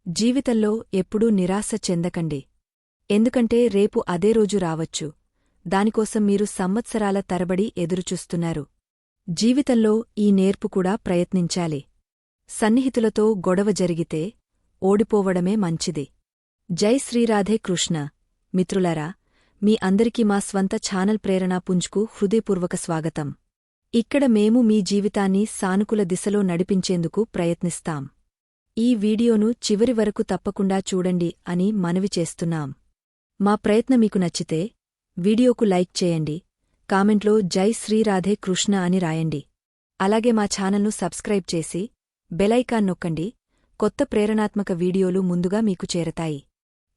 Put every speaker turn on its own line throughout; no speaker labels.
జీవితంలో ఎప్పుడూ నిరాశ చెందకండి. ఎందుకంటే రేపు అదే రోజు రావచ్చు. దానికోసం మీరు సంవత్సరాల తరబడి ఎదురుచూస్తున్నారు. జీవితంలో ఈ నేర్పు కూడా ప్రయత్నించాలి. సన్నిహితులతో గొడవ జరిగితే ఓడిపోవడమే మంచిది. జై శ్రీరాధే కృష్ణ. మిత్రులారా, మీ అందరికీ మా స్వంత ఛానల్ ప్రేరణా పుంజ్కు హృదయపూర్వక స్వాగతం. ఇక్కడ మేము మీ జీవితాన్ని సానుకూల దిశలో నడిపించేందుకు ప్రయత్నిస్తాం. ఈ వీడియోను చివరి వరకు తప్పకుండా చూడండి అని మనవి చేస్తున్నాం. మా ప్రయత్నం మీకు నచ్చితే వీడియోకు లైక్ చేయండి, కామెంట్లో జై శ్రీరాధే కృష్ణ అని రాయండి. అలాగే మా ఛానల్ను సబ్స్క్రైబ్ చేసి బెలైకాన్ నొక్కండి. కొత్త ప్రేరణాత్మక వీడియోలు ముందుగా మీకు చేరతాయి.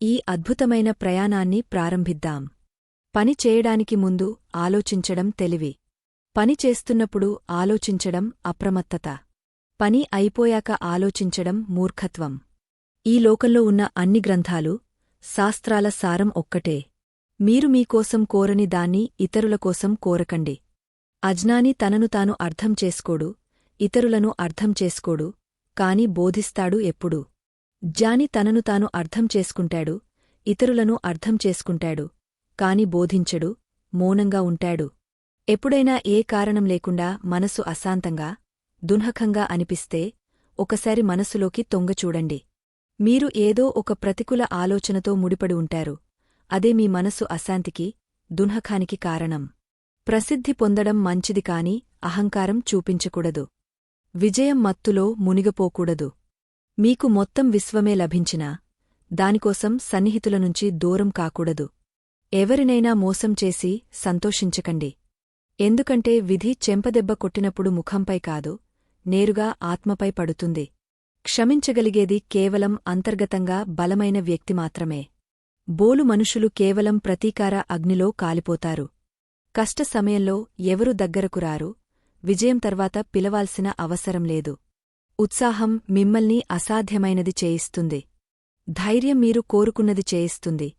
ఈ అద్భుతమైన ప్రయాణాన్ని ప్రారంభిద్దాం. పని చేయడానికి ముందు ఆలోచించడం తెలివి. పని చేస్తున్నప్పుడు ఆలోచించడం అప్రమత్తత. పని అయిపోయాక ఆలోచించడం మూర్ఖత్వం. ఈ లోకంలో ఉన్న అన్ని గ్రంథాలు, శాస్త్రాల సారం ఒక్కటే. మీరు మీకోసం కోరని దాన్ని ఇతరుల కోసం కోరకండి. అజ్ఞాని తనను తాను అర్థం చేసుకోడు, ఇతరులను అర్థం చేసుకోడు, కాని బోధిస్తాడు ఎప్పుడూ. జ్ఞాని తనను తాను అర్థం చేసుకుంటాడు, ఇతరులను అర్థం చేసుకుంటాడు, కాని బోధించడు, మౌనంగా ఉంటాడు. ఎప్పుడైనా ఏ కారణం లేకుండా మనసు అశాంతంగా, దున్హకంగా అనిపిస్తే ఒకసారి మనసులోకి తొంగచూడండి. మీరు ఏదో ఒక ప్రతికూల ఆలోచనతో ముడిపడి ఉంటారు. అదే మీ మనసు అశాంతికి, దున్హకానికి కారణం. ప్రసిద్ధి పొందడం మంచిది కాని అహంకారం చూపించకూడదు. విజయం మత్తులో మునిగపోకూడదు. మీకు మొత్తం విశ్వమే లభించినా దానికోసం సన్నిహితుల నుంచి దూరం కాకూడదు. ఎవరినైనా మోసం చేసి సంతోషించకండి. ఎందుకంటే విధి చెంపదెబ్బ కొట్టినప్పుడు ముఖంపై కాదు, నేరుగా ఆత్మపై పడుతుంది. క్షమించగలిగేది కేవలం అంతర్గతంగా బలమైన వ్యక్తి మాత్రమే. బోలు మనుషులు కేవలం ప్రతీకార అగ్నిలో కాలిపోతారు. కష్ట సమయంలో ఎవరు దగ్గరకు రారు, విజయం తర్వాత పిలవాల్సిన అవసరం లేదు. ఉత్సాహం మిమ్మల్ని అసాధ్యమైనది చేయిస్తుంది. ధైర్యం మీరు కోరుకున్నది చేయిస్తుంది.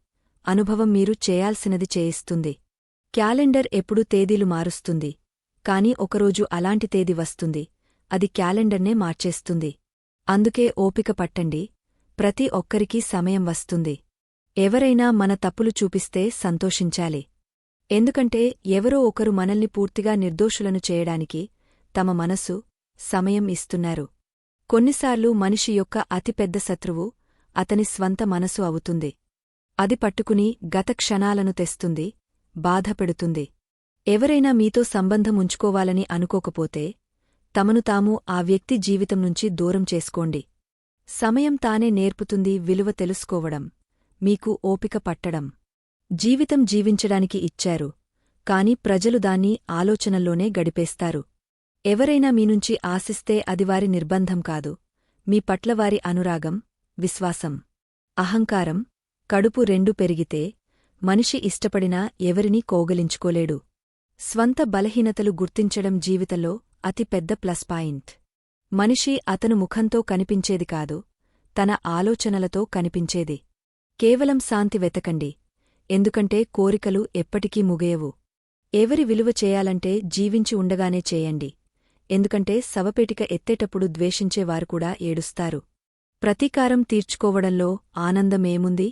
అనుభవం మీరు చేయాల్సినది చేయిస్తుంది. క్యాలెండర్ ఎప్పుడూ తేదీలు మారుస్తుంది, కాని ఒకరోజు అలాంటి తేదీ వస్తుంది, అది క్యాలెండర్నే మార్చేస్తుంది. అందుకే ఓపిక పట్టండి, ప్రతి ఒక్కరికీ సమయం వస్తుంది. ఎవరైనా మన తప్పులు చూపిస్తే సంతోషించాలి. ఎందుకంటే ఎవరో ఒకరు మనల్ని పూర్తిగా నిర్దోషులను చేయడానికి తమ మనసు, సమయం ఇస్తున్నారు. కొన్నిసార్లు మనిషి యొక్క అతిపెద్ద శత్రువు అతని స్వంత మనసు అవుతుంది. అది పట్టుకుని గత క్షణాలను తెస్తుంది, బాధపెడుతుంది. ఎవరైనా మీతో సంబంధం ఉంచుకోవాలని అనుకోకపోతే తమను తాము ఆ వ్యక్తి జీవితం నుంచి దూరం చేసుకోండి. సమయం తానే నేర్పుతుంది విలువ తెలుసుకోవడం, మీకు ఓపిక పట్టడం. జీవితం జీవించడానికి ఇచ్చారు, కాని ప్రజలు దాన్ని ఆలోచనల్లోనే గడిపేస్తారు. ఎవరైనా మీనుంచి ఆశిస్తే అది వారి నిర్బంధం కాదు, మీ పట్ల వారి అనురాగం, విశ్వాసం. అహంకారం, కడుపు రెండూ పెరిగితే మనిషి ఇష్టపడినా ఎవరినీ కోగలించుకోలేడు. స్వంత బలహీనతలు గుర్తించడం జీవితంలో అతి పెద్ద ప్లస్ పాయింట్. మనిషి అతను ముఖంతో కనిపించేది కాదు, తన ఆలోచనలతో కనిపించేది. కేవలం శాంతి వెతకండి, ఎందుకంటే కోరికలు ఎప్పటికీ ముగియవు. ఎవరి విలువ చేయాలంటే జీవించి ఉండగానే చేయండి, ఎందుకంటే శవపేటిక ఎత్తేటప్పుడు ద్వేషించేవారు కూడా ఏడుస్తారు. ప్రతీకారం తీర్చుకోవడంలో ఆనందమేముంది?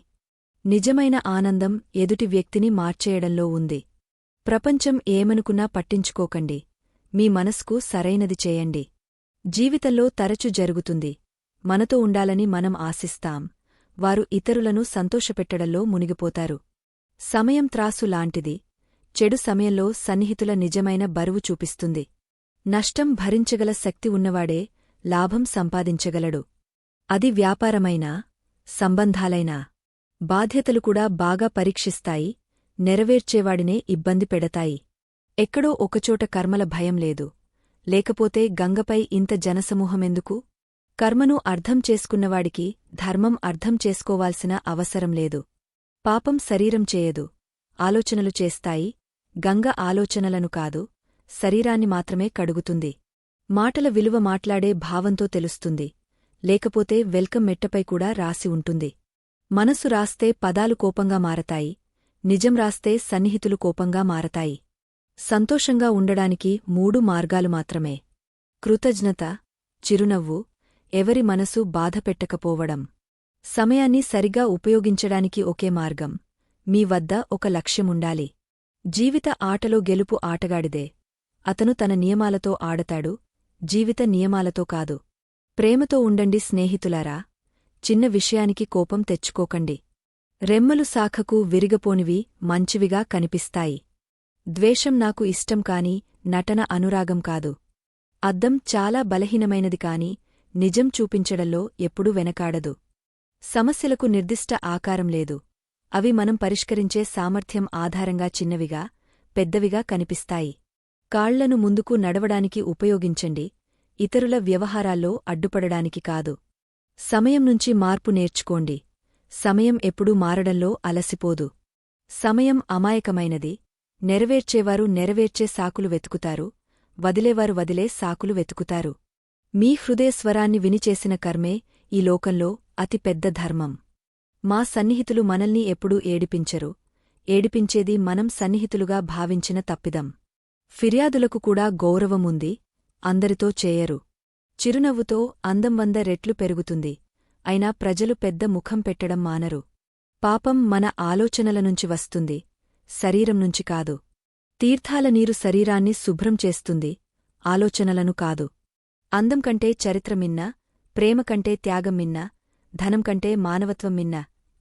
నిజమైన ఆనందం ఎదుటి వ్యక్తిని మార్చేయడంలో ఉంది. ప్రపంచం ఏమనుకున్నా పట్టించుకోకండి, మీ మనస్కు సరైనది చేయండి. జీవితంలో తరచు జరుగుతుంది, మనతో ఉండాలని మనం ఆశిస్తాం, వారు ఇతరులను సంతోషపెట్టడంలో మునిగిపోతారు. సమయం త్రాసు లాంటిది, చెడు సమయంలో సన్నిహితుల నిజమైన బరువు చూపిస్తుంది. నష్టం భరించగల శక్తి ఉన్నవాడే లాభం సంపాదించగలడు. అది వ్యాపారమైనా, సంబంధాలైనా. బాధ్యతలు కూడా బాగా పరీక్షిస్తాయి, నెరవేర్చేవాడినే ఇబ్బంది పెడతాయి. ఎక్కడో ఒకచోట కర్మల భయం లేదు, లేకపోతే గంగపై ఇంత జనసమూహమెందుకు? కర్మను అర్థం చేసుకున్నవాడికి ధర్మం అర్థం చేసుకోవాల్సిన అవసరం లేదు. పాపం శరీరం చేయదు, ఆలోచనలు చేస్తాయి. గంగ ఆలోచనలను కాదు, శరీరాన్ని మాత్రమే కడుగుతుంది. మాటల విలువ మాట్లాడే భావంతో తెలుస్తుంది, లేకపోతే వెల్కమ్ మెట్టపై కూడా రాసి ఉంటుంది. మనసు రాస్తే పదాలు కోపంగా మారతాయి, నిజం రాస్తే సన్నిహితులు కోపంగా మారతాయి. సంతోషంగా ఉండడానికి 3 మార్గాలు మాత్రమే: కృతజ్ఞత, చిరునవ్వు, ఎవరి మనసు బాధపెట్టకపోవడం. సమయాన్ని సరిగా ఉపయోగించడానికి ఒకే మార్గం. మీ వద్ద ఒక లక్ష్యముండాలి. జీవిత ఆటలో గెలుపు ఆటగాడిదే. అతను తన నియమాలతో ఆడతాడు, జీవిత నియమాలతో కాదు. ప్రేమతో ఉండండి స్నేహితులారా. చిన్న విషయానికి కోపం తెచ్చుకోకండి. రెమ్మలు శాఖకు విరిగపోనివి మంచివిగా కనిపిస్తాయి. ద్వేషం నాకు ఇష్టం కాని నటన అనురాగం కాదు. అద్దం చాలా బలహీనమైనది కాని నిజం చూపించడంలో ఎప్పుడూ వెనకాడదు. సమస్యలకు నిర్దిష్ట ఆకారం లేదు. అవి మనం పరిష్కరించే సామర్థ్యం ఆధారంగా చిన్నవిగా, పెద్దవిగా కనిపిస్తాయి. కాళ్లను ముందుకు నడవడానికి ఉపయోగించండి, ఇతరుల వ్యవహారాల్లో అడ్డుపడడానికి కాదు. సమయం నుంచి మార్పు నేర్చుకోండి. సమయం ఎప్పుడూ మారడంలో అలసిపోదు. సమయం అమాయకమైనది. నెరవేర్చేవారు నెరవేర్చే సాకులు వెతుకుతారు, వదిలేవారు వదిలే సాకులు వెతుకుతారు. మీ హృదయ స్వరాన్ని వినిచేసిన కర్మే ఈ లోకంలో అతి పెద్ద ధర్మం. మా సన్నిహితులు మనల్ని ఎప్పుడూ ఏడిపించరు, ఏడిపించేది మనం సన్నిహితులుగా భావించిన తప్పిదం. ఫిర్యాదులకు కూడా గౌరవముంది, అందరితో చేయరు. చిరునవ్వుతో అందం 100 రెట్లు పెరుగుతుంది, అయినా ప్రజలు పెద్ద ముఖం పెట్టడం మానరు. పాపం మన ఆలోచనల నుంచి వస్తుంది, శరీరం నుంచి కాదు. తీర్థాల నీరు శరీరాన్ని శుభ్రం చేస్తుంది, ఆలోచనలను కాదు. అందం కంటే చరిత్ర మిన్న, ప్రేమ కంటే త్యాగం మిన్న, ధనం కంటే మానవత్వం మిన్న.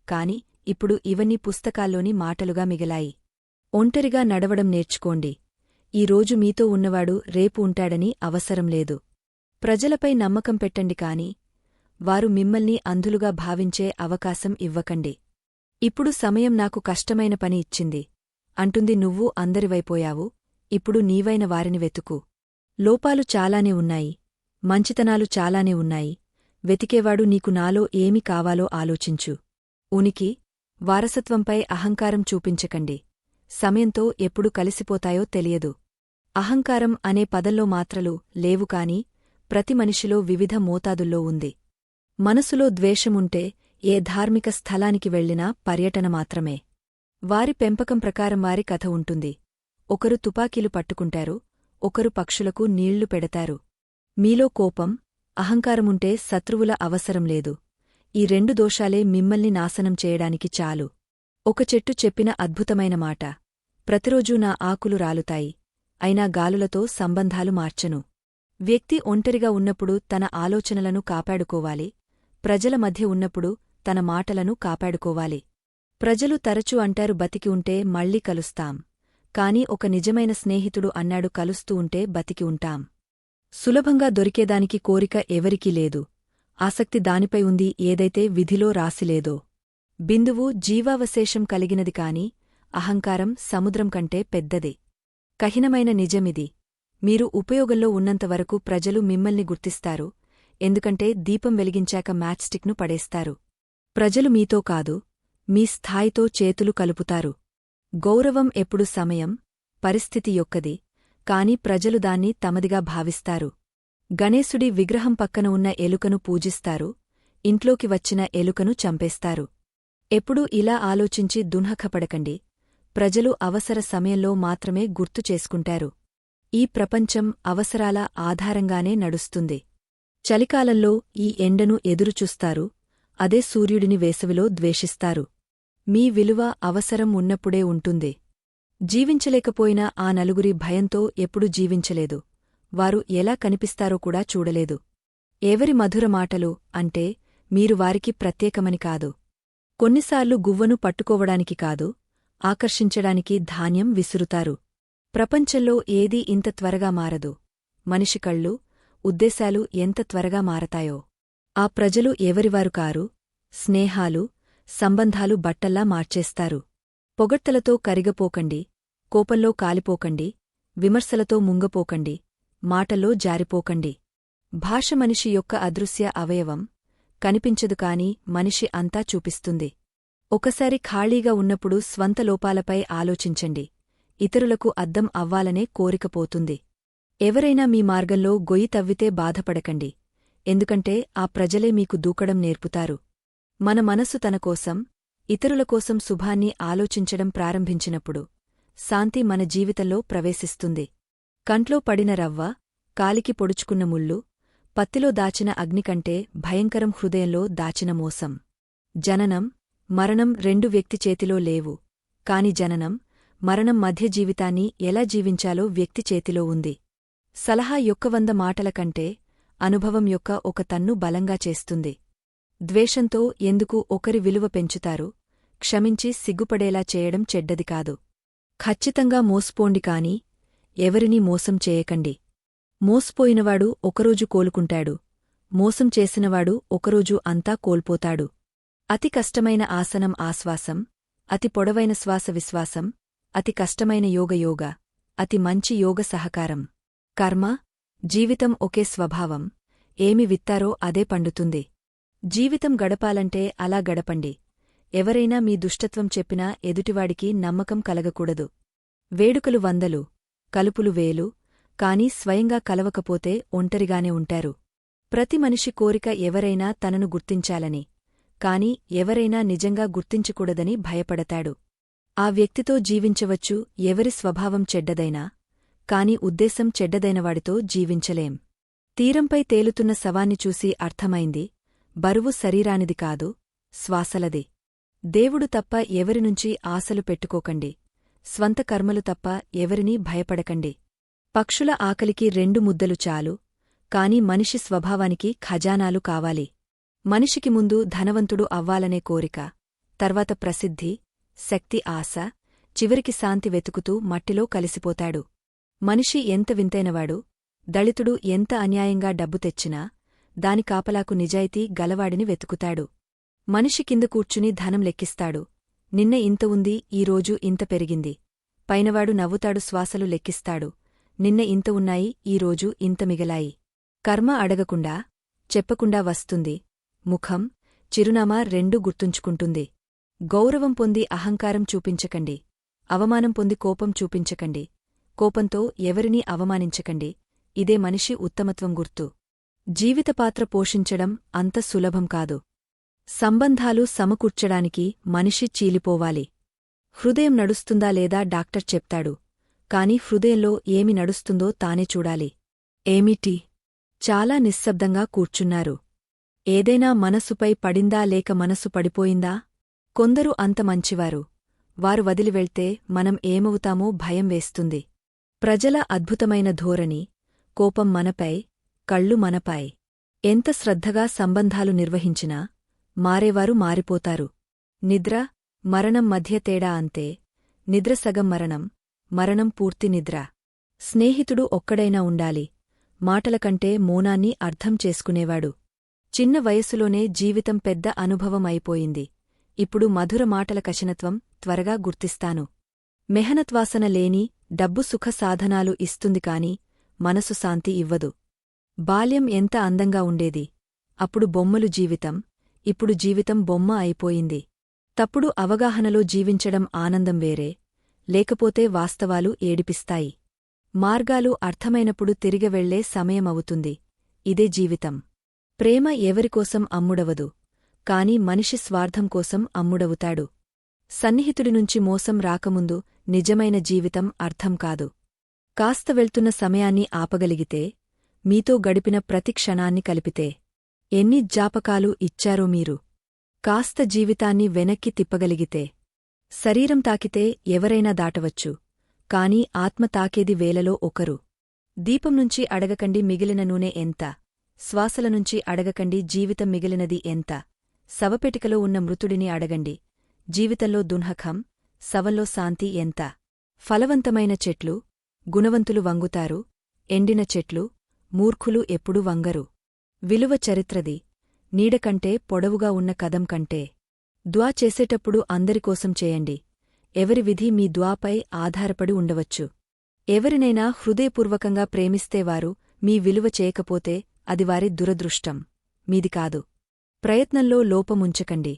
కాని ఇప్పుడు ఇవన్నీ పుస్తకాల్లోని మాటలుగా మిగిలాయి. ఒంటరిగా నడవడం నేర్చుకోండి. ఈ రోజు మీతో ఉన్నవాడు రేపు ఉంటాడని అవసరం లేదు. ప్రజలపై నమ్మకం పెట్టండి కాని వారు మిమ్మల్ని అంధులుగా భావించే అవకాశం ఇవ్వకండి. ఇప్పుడు సమయం నాకు కష్టమైన పని ఇచ్చింది అంటుంది నువ్వు అందరివైపోయావు, ఇప్పుడు నీవైన వారిని వెతుకు. లోపాలు చాలానే ఉన్నాయి, మంచితనాలు చాలానే ఉన్నాయి. వెతికేవాడు నీకు నాలో ఏమి కావాలో ఆలోచించు. ఉనికి, వారసత్వంపై అహంకారం చూపించకండి. సమయంతో ఎప్పుడు కలిసిపోతాయో తెలియదు. అహంకారం అనే పదంలో మాత్రలు లేవు కాని ప్రతి మనిషిలో వివిధ మోతాదుల్లో ఉంది. మనసులో ద్వేషముంటే ఏ ధార్మిక స్థలానికి వెళ్లినా పర్యటన మాత్రమే. వారి పెంపకం ప్రకారం వారి కథ ఉంటుంది. ఒకరు తుపాకీలు పట్టుకుంటారు, ఒకరు పక్షులకు నీళ్లు పెడతారు. మీలో కోపం, అహంకారముంటే శత్రువుల అవసరం లేదు. ఈ 2 దోషాలే మిమ్మల్ని నాశనం చేయడానికి చాలు. ఒక చెట్టు చెప్పిన అద్భుతమైన మాట, ప్రతిరోజూ నా ఆకులు రాలుతాయి, అయినా గాలులతో సంబంధాలు మార్చను. వ్యక్తి ఒంటరిగా ఉన్నప్పుడు తన ఆలోచనలను కాపాడుకోవాలి, ప్రజల మధ్య ఉన్నప్పుడు తన మాటలను కాపాడుకోవాలి. ప్రజలు తరచూ అంటారు బతికి ఉంటే మళ్ళీ కలుస్తాం, కాని ఒక నిజమైన స్నేహితుడు అన్నాడు కలుస్తూ ఉంటే బతికి ఉంటాం. సులభంగా దొరికేదానికి కోరిక ఎవరికీ లేదు, ఆసక్తి దానిపై ఉంది ఏదైతే విధిలో రాసిలేదో. బిందువు జీవావశేషం కలిగినది కాని అహంకారం సముద్రం కంటే పెద్దది. కఠినమైన నిజమిది. మీరు ఉపయోగంలో ఉన్నంతవరకు ప్రజలు మిమ్మల్ని గుర్తిస్తారు, ఎందుకంటే దీపం వెలిగించాక మ్యాచ్ స్టిక్ను పడేస్తారు. ప్రజలు మీతో కాదు, మీ స్థాయితో చేతులు కలుపుతారు. గౌరవం ఎప్పుడు సమయం, పరిస్థితి యొక్కది, కాని ప్రజలు దాన్ని తమదిగా భావిస్తారు. గణేశుడి విగ్రహం పక్కన ఉన్న ఎలుకను పూజిస్తారు, ఇంట్లోకి వచ్చిన ఎలుకను చంపేస్తారు. ఎప్పుడూ ఇలా ఆలోచించి దున్హఖపడకండి. ప్రజలు అవసర సమయంలో మాత్రమే గుర్తు చేసుకుంటారు. ఈ ప్రపంచం అవసరాల ఆధారంగానే నడుస్తుంది. చలికాలంలో ఈ ఎండను ఎదురుచూస్తారు, అదే సూర్యుడిని వేసవిలో ద్వేషిస్తారు. మీ విలువ అవసరం ఉన్నప్పుడే ఉంటుంది. జీవించలేకపోయినా ఆ నలుగురి భయంతో ఎప్పుడు జీవించలేదు, వారు ఎలా కనిపిస్తారో కూడా చూడలేదు. ఎవరి మధుర మాటలు అంటే మీరు వారికి ప్రత్యేకమని కాదు. కొన్నిసార్లు గువ్వను పట్టుకోవడానికి కాదు, ఆకర్షించడానికి ధాన్యం విసురుతారు. ప్రపంచంలో ఏదీ ఇంత త్వరగా మారదు. మనిషి కళ్ళు, ఉద్దేశాలు ఎంత త్వరగా మారతాయో. ఆ ప్రజలు ఎవరివారు కారు, స్నేహాలు, సంబంధాలు బట్టల్లా మార్చేస్తారు. పొగడ్తలతో కరిగపోకండి, కోపంలో కాలిపోకండి, విమర్శలతో ముంగపోకండి, మాటల్లో జారిపోకండి. భాష మనిషి యొక్క అదృశ్య అవయవం, కనిపించదు కాని మనిషి అంతా చూపిస్తుంది. ఒకసారి ఖాళీగా ఉన్నప్పుడు స్వంత లోపాలపై ఆలోచించండి, ఇతరులకు అద్దం అవ్వాలనే కోరికపోతుంది. ఎవరైనా మీ మార్గంలో గొయ్యి తవ్వితే బాధపడకండి, ఎందుకంటే ఆ ప్రజలే మీకు దూకడం నేర్పుతారు. మన మనసు తనకోసం, ఇతరుల కోసం శుభాన్ని ఆలోచించడం ప్రారంభించినప్పుడు శాంతి మన జీవితంలో ప్రవేశిస్తుంది. కంట్లో పడిన రవ్వ, కాలికి పొడుచుకున్న ముళ్ళు, పత్తిలో దాచిన అగ్నికంటే భయంకరం హృదయంలో దాచిన మోసం. జననం, మరణం రెండు వ్యక్తి చేతిలో లేవు, కాని జననం, మరణం మధ్య జీవితాన్ని ఎలా జీవించాలో వ్యక్తి చేతిలో ఉంది. సలహా యొక్క 100 మాటల కంటే అనుభవం యొక్క ఒక తన్ను బలంగా చేస్తుంది. ద్వేషంతో ఎందుకు ఒకరి విలువ పెంచుతారు? క్షమించి సిగ్గుపడేలా చేయడం చెడ్డది కాదు. ఖచ్చితంగా మోసపోండి కాని ఎవరినీ మోసం చేయకండి. మోసపోయినవాడు ఒకరోజు కోలుకుంటాడు, మోసం చేసినవాడు ఒకరోజు అంతా కోల్పోతాడు. అతి కష్టమైన ఆసనం ఆశ్వాసం, అతి పొడవైన శ్వాస విశ్వాసం, అతి కష్టమైన యోగ, అతి మంచి యోగ సహకారం. కర్మ, జీవితం ఒకే స్వభావం, ఏమి విత్తారో అదే పండుతుంది. జీవితం గడపాలంటే అలా గడపండి. ఎవరైనా మీ దుష్టత్వం చెప్పినా ఎదుటివాడికి నమ్మకం కలగకూడదు. వేడుకలు 100, కలుపులు 1000, కాని స్వయంగా కలవకపోతే ఒంటరిగానే ఉంటారు. ప్రతి మనిషి కోరిక ఎవరైనా తనను గుర్తించాలని, కాని ఎవరైనా నిజంగా గుర్తించకూడదని భయపడతాడు. ఆ వ్యక్తితో జీవించవచ్చు ఎవరి స్వభావం చెడ్డదైనా, కాని ఉద్దేశం చెడ్డదైనవాడితో జీవించలేం. తీరంపై తేలుతున్న శవాన్ని చూసి అర్థమైంది, బరువు శరీరానిది కాదు, శ్వాసలది. దేవుడు తప్ప ఎవరినుంచి ఆశలు పెట్టుకోకండి. స్వంత కర్మలు తప్ప ఎవరినీ భయపడకండి. పక్షుల ఆకలికి 2 ముద్దలు చాలు, కాని మనిషి స్వభావానికి ఖజానాలు కావాలి. మనిషికి ముందు ధనవంతుడు అవ్వాలనే కోరిక, తర్వాత ప్రసిద్ధి, శక్తి ఆశ, చివరికి శాంతి వెతుకుతూ మట్టిలో కలిసిపోతాడు. మనిషి ఎంత వింతైనవాడు, దళితుడు ఎంత అన్యాయంగా డబ్బు తెచ్చినా దాని కాపలాకు నిజాయితీ గలవాడిని వెతుకుతాడు. మనిషి కింద కూర్చుని ధనం లెక్కిస్తాడు, నిన్న ఇంత ఉంది ఈరోజు ఇంత పెరిగింది. పైనవాడు నవ్వుతాడు శ్వాసలు లెక్కిస్తాడు, నిన్న ఇంత ఉన్నాయి ఈరోజు ఇంత మిగలాయి. కర్మ అడగకుండా, చెప్పకుండా వస్తుంది, ముఖం, చిరునామా రెండూ గుర్తుంచుకుంటుంది. గౌరవం పొంది అహంకారం చూపించకండి, అవమానం పొంది కోపం చూపించకండి. కోపంతో ఎవరినీ అవమానించకండి, ఇదే మనిషి ఉత్తమత్వం గుర్తు. జీవితపాత్ర పోషించడం అంత సులభం కాదు. సంబంధాలు సమకూర్చడానికి మనిషి చీలిపోవాలి. హృదయం నడుస్తుందా లేదా డాక్టర్ చెప్తాడు, కాని హృదయంలో ఏమి నడుస్తుందో తానే చూడాలి. ఏమిటి? చాలా నిశ్శబ్దంగా కూర్చున్నారు. ఏదైనా మనసుపై పడిందా లేక మనసు పడిపోయిందా? కొందరు అంత మంచివారు, వారు వదిలివెళ్తే మనం ఏమవుతామో భయం వేస్తుంది. ప్రజల అద్భుతమైన ధోరణి, కోపం మనపై, కళ్ళు మనపై. ఎంత శ్రద్ధగా సంబంధాలు నిర్వహించినా మారేవారు మారిపోతారు. నిద్ర, మరణం మధ్య తేడా అంతే. నిద్ర సగం మరణం, మరణం పూర్తి నిద్ర. స్నేహితుడు ఒక్కడైనా ఉండాలి, మాటలకంటే మౌనాన్ని అర్థం చేసుకునేవాడు. చిన్న వయస్సులోనే జీవితం పెద్ద అనుభవం అయిపోయింది. ఇప్పుడు మధుర మాటల కశినత్వం త్వరగా గుర్తిస్తాను. మెహనత్వాసన లేని డబ్బు సుఖ సాధనాలు ఇస్తుంది కాని మనసు శాంతి ఇవ్వదు. బాల్యం ఎంత అందంగా ఉండేది, అప్పుడు బొమ్మలు జీవితం, ఇప్పుడు జీవితం బొమ్మ అయిపోయింది. తప్పుడు అవగాహనలో జీవించడం ఆనందం వేరే, లేకపోతే వాస్తవాలు ఏడిపిస్తాయి. మార్గాలు అర్థమైనప్పుడు తిరిగి వెళ్లే సమయమవుతుంది. ఇదే జీవితం. ప్రేమ ఎవరికోసం అమ్ముడవదు, కాని మనిషి స్వార్థం కోసం అమ్ముడవుతాడు. సన్నిహితుడినుంచి మోసం రాకముందు నిజమైన జీవితం అర్థం కాదు. కాస్త వెళ్తున్న సమయాన్ని ఆపగలిగితే, మీతో గడిపిన ప్రతి క్షణాన్ని కలిపితే ఎన్ని జ్ఞాపకాలు ఇచ్చారో మీరు. కాస్త జీవితాన్ని వెనక్కి తిప్పగలిగితే. శరీరం తాకితే ఎవరైనా దాటవచ్చు, కాని ఆత్మ తాకేది వేలలో ఒకరు. దీపం నుంచి అడగకండి మిగిలిన నూనె ఎంత, శ్వాసలనుంచి అడగకండి జీవితం మిగిలినది ఎంత. శవపెటికలో ఉన్న మృతుడిని అడగండి, జీవితంలో దున్హఖం, శవంలో శాంతి ఎంత. ఫలవంతమైన చెట్లు, గుణవంతులు వంగుతారు, ఎండిన చెట్లు, మూర్ఖులు ఎప్పుడూ వంగరు. విలువ చరిత్రది, నీడకంటే పొడవుగా ఉన్న కదం కంటే. దుఆ చేసేటప్పుడు అందరికోసం చేయండి, ఎవరి విధి మీ దుఆపై ఆధారపడి ఉండవచ్చు. ఎవరినైనా హృదయపూర్వకంగా ప్రేమిస్తేవారు మీ విలువ చేయకపోతే అది వారి దురదృష్టం, మీది కాదు. ప్రయత్నంలో లోపముంచకండి,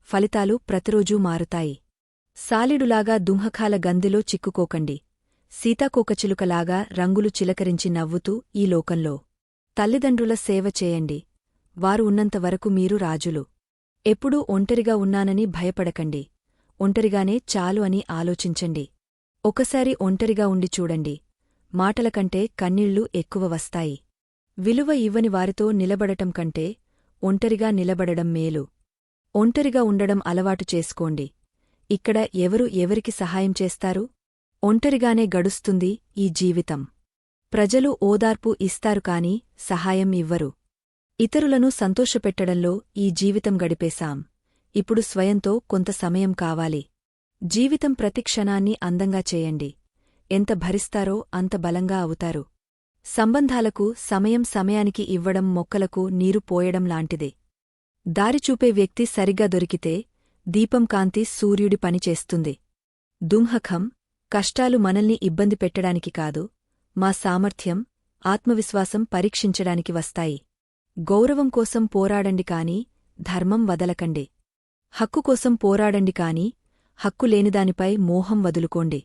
ఫలితాలు ప్రతిరోజూ మారుతాయి. సాలిడులాగా దుంహకాల గందిలో చిక్కుకోకండి, సీతాకోకచిలుకలాగా రంగులు చిలకరించి నవ్వుతూ ఈ లోకంలో. తల్లిదండ్రుల సేవ చేయండి, వారు ఉన్నంతవరకు మీరు రాజులు. ఎప్పుడూ ఒంటరిగా ఉన్నానని భయపడకండి, ఒంటరిగానే చాలు అని ఆలోచించండి. ఒకసారి ఒంటరిగా ఉండి చూడండి, మాటలకంటే కన్నీళ్లు ఎక్కువ వస్తాయి. విలువ ఇవ్వని వారితో నిలబడటం కంటే ఒంటరిగా నిలబడడం మేలు. ఒంటరిగా ఉండడం అలవాటు చేసుకోండి. ఇక్కడ ఎవరు ఎవరికి సహాయం చేస్తారు? ఒంటరిగానే గడుస్తుంది ఈ జీవితం. ప్రజలు ఓదార్పు ఇస్తారు కాని సహాయం ఇవ్వరు. ఇతరులను సంతోషపెట్టడంలో ఈ జీవితం గడిపేశాం. ఇప్పుడు స్వయంతో కొంత సమయం కావాలి. జీవితం ప్రతి క్షణాన్ని అందంగా చేయండి. ఎంత భరిస్తారో అంత బలంగా అవుతారు. సంబంధాలకు సమయానికి ఇవ్వడం మొక్కలకు నీరు పోయడం లాంటిదే. దారిచూపే వ్యక్తి సరిగ్గా దొరికితే దీపం కాంతి సూర్యుడి పనిచేస్తుంది. దుంహకం కష్టాలు మనల్ని ఇబ్బంది పెట్టడానికి కాదు, మా సామర్థ్యం, ఆత్మవిశ్వాసం పరీక్షించడానికి వస్తాయి. గౌరవం కోసం పోరాడండి కాని ధర్మం వదలకండి. హక్కు కోసం పోరాడండి కాని హక్కు లేనిదానిపై మోహం వదులుకోండి.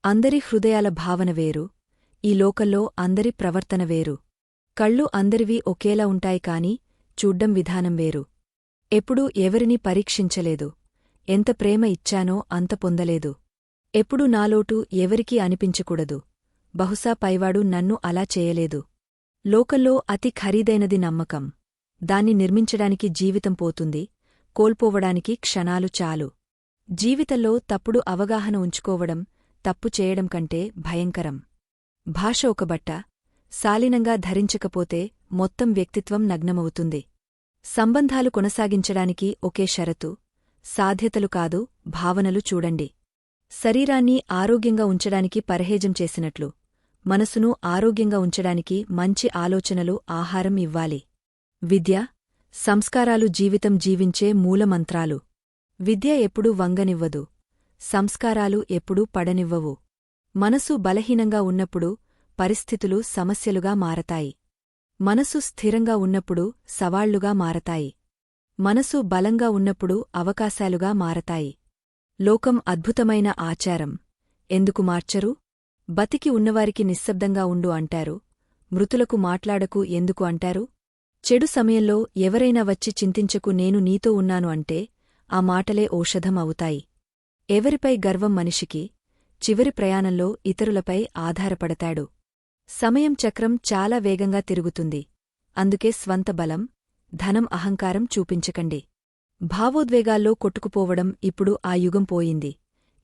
అందరి హృదయాల భావన వేరు, ఈ లోకల్లో అందరి ప్రవర్తన వేరు. కళ్ళు అందరివీ ఒకేలా ఉంటాయి కాని చూడ్డం విధానం వేరు. ఎప్పుడూ ఎవరినీ పరీక్షించలేదు. ఎంత ప్రేమ ఇచ్చానో అంత పొందలేదు. ఎప్పుడూ నాలోటు ఎవరికీ అనిపించకూడదు. బహుశా పైవాడు నన్ను అలా చేయలేదు. లోకల్లో అతి ఖరీదైనది నమ్మకం. దాన్ని నిర్మించడానికి జీవితం పోతుంది, కోల్పోవడానికి క్షణాలు చాలు. జీవితంలో తప్పుడు అవగాహన ఉంచుకోవడం తప్పు చేయడం కంటే భయంకరం. భాష ఒక బట్ట, శాలీనంగా ధరించకపోతే మొత్తం వ్యక్తిత్వం నగ్నమవుతుంది. సంబంధాలు కొనసాగించడానికి ఒకే షరతు, సాధ్యతలు కాదు భావనలు చూడండి. శరీరాన్ని ఆరోగ్యంగా ఉంచడానికి పరహేజం చేసినట్లు మనసును ఆరోగ్యంగా ఉంచడానికి మంచి ఆలోచనలు ఆహారం ఇవ్వాలి. విద్య, సంస్కారాలు జీవితం జీవించే మూలమంత్రాలు. విద్య ఎప్పుడూ వంగనివ్వదు, సంస్కారాలు ఎప్పుడూ పడనివ్వవు. మనసు బలహీనంగా ఉన్నప్పుడు పరిస్థితులు సమస్యలుగా మారతాయి. మనసు స్థిరంగా ఉన్నప్పుడు సవాళ్లుగా మారతాయి. మనసు బలంగా ఉన్నప్పుడు అవకాశాలుగా మారతాయి. లోకం అద్భుతమైన ఆచారం. ఎందుకు మార్చరు? బతికి ఉన్నవారికి నిశ్శబ్దంగా ఉండు అంటారు, మృతులకు మాట్లాడకు ఎందుకు అంటారు? చెడు సమయంలో ఎవరైనా వచ్చి చింతించకు నేను నీతో ఉన్నాను అంటే ఆ మాటలే ఓషధం అవుతాయి. ఎవరిపై గర్వం మనిషికి? చివరి ప్రయాణంలో ఇతరులపై ఆధారపడతాడు. సమయం చక్రం చాలా వేగంగా తిరుగుతుంది. అందుకే స్వంత బలం, ధనం అహంకారం చూపించకండి. భావోద్వేగాల్లో కొట్టుకుపోవడం ఇప్పుడు ఆ యుగం పోయింది.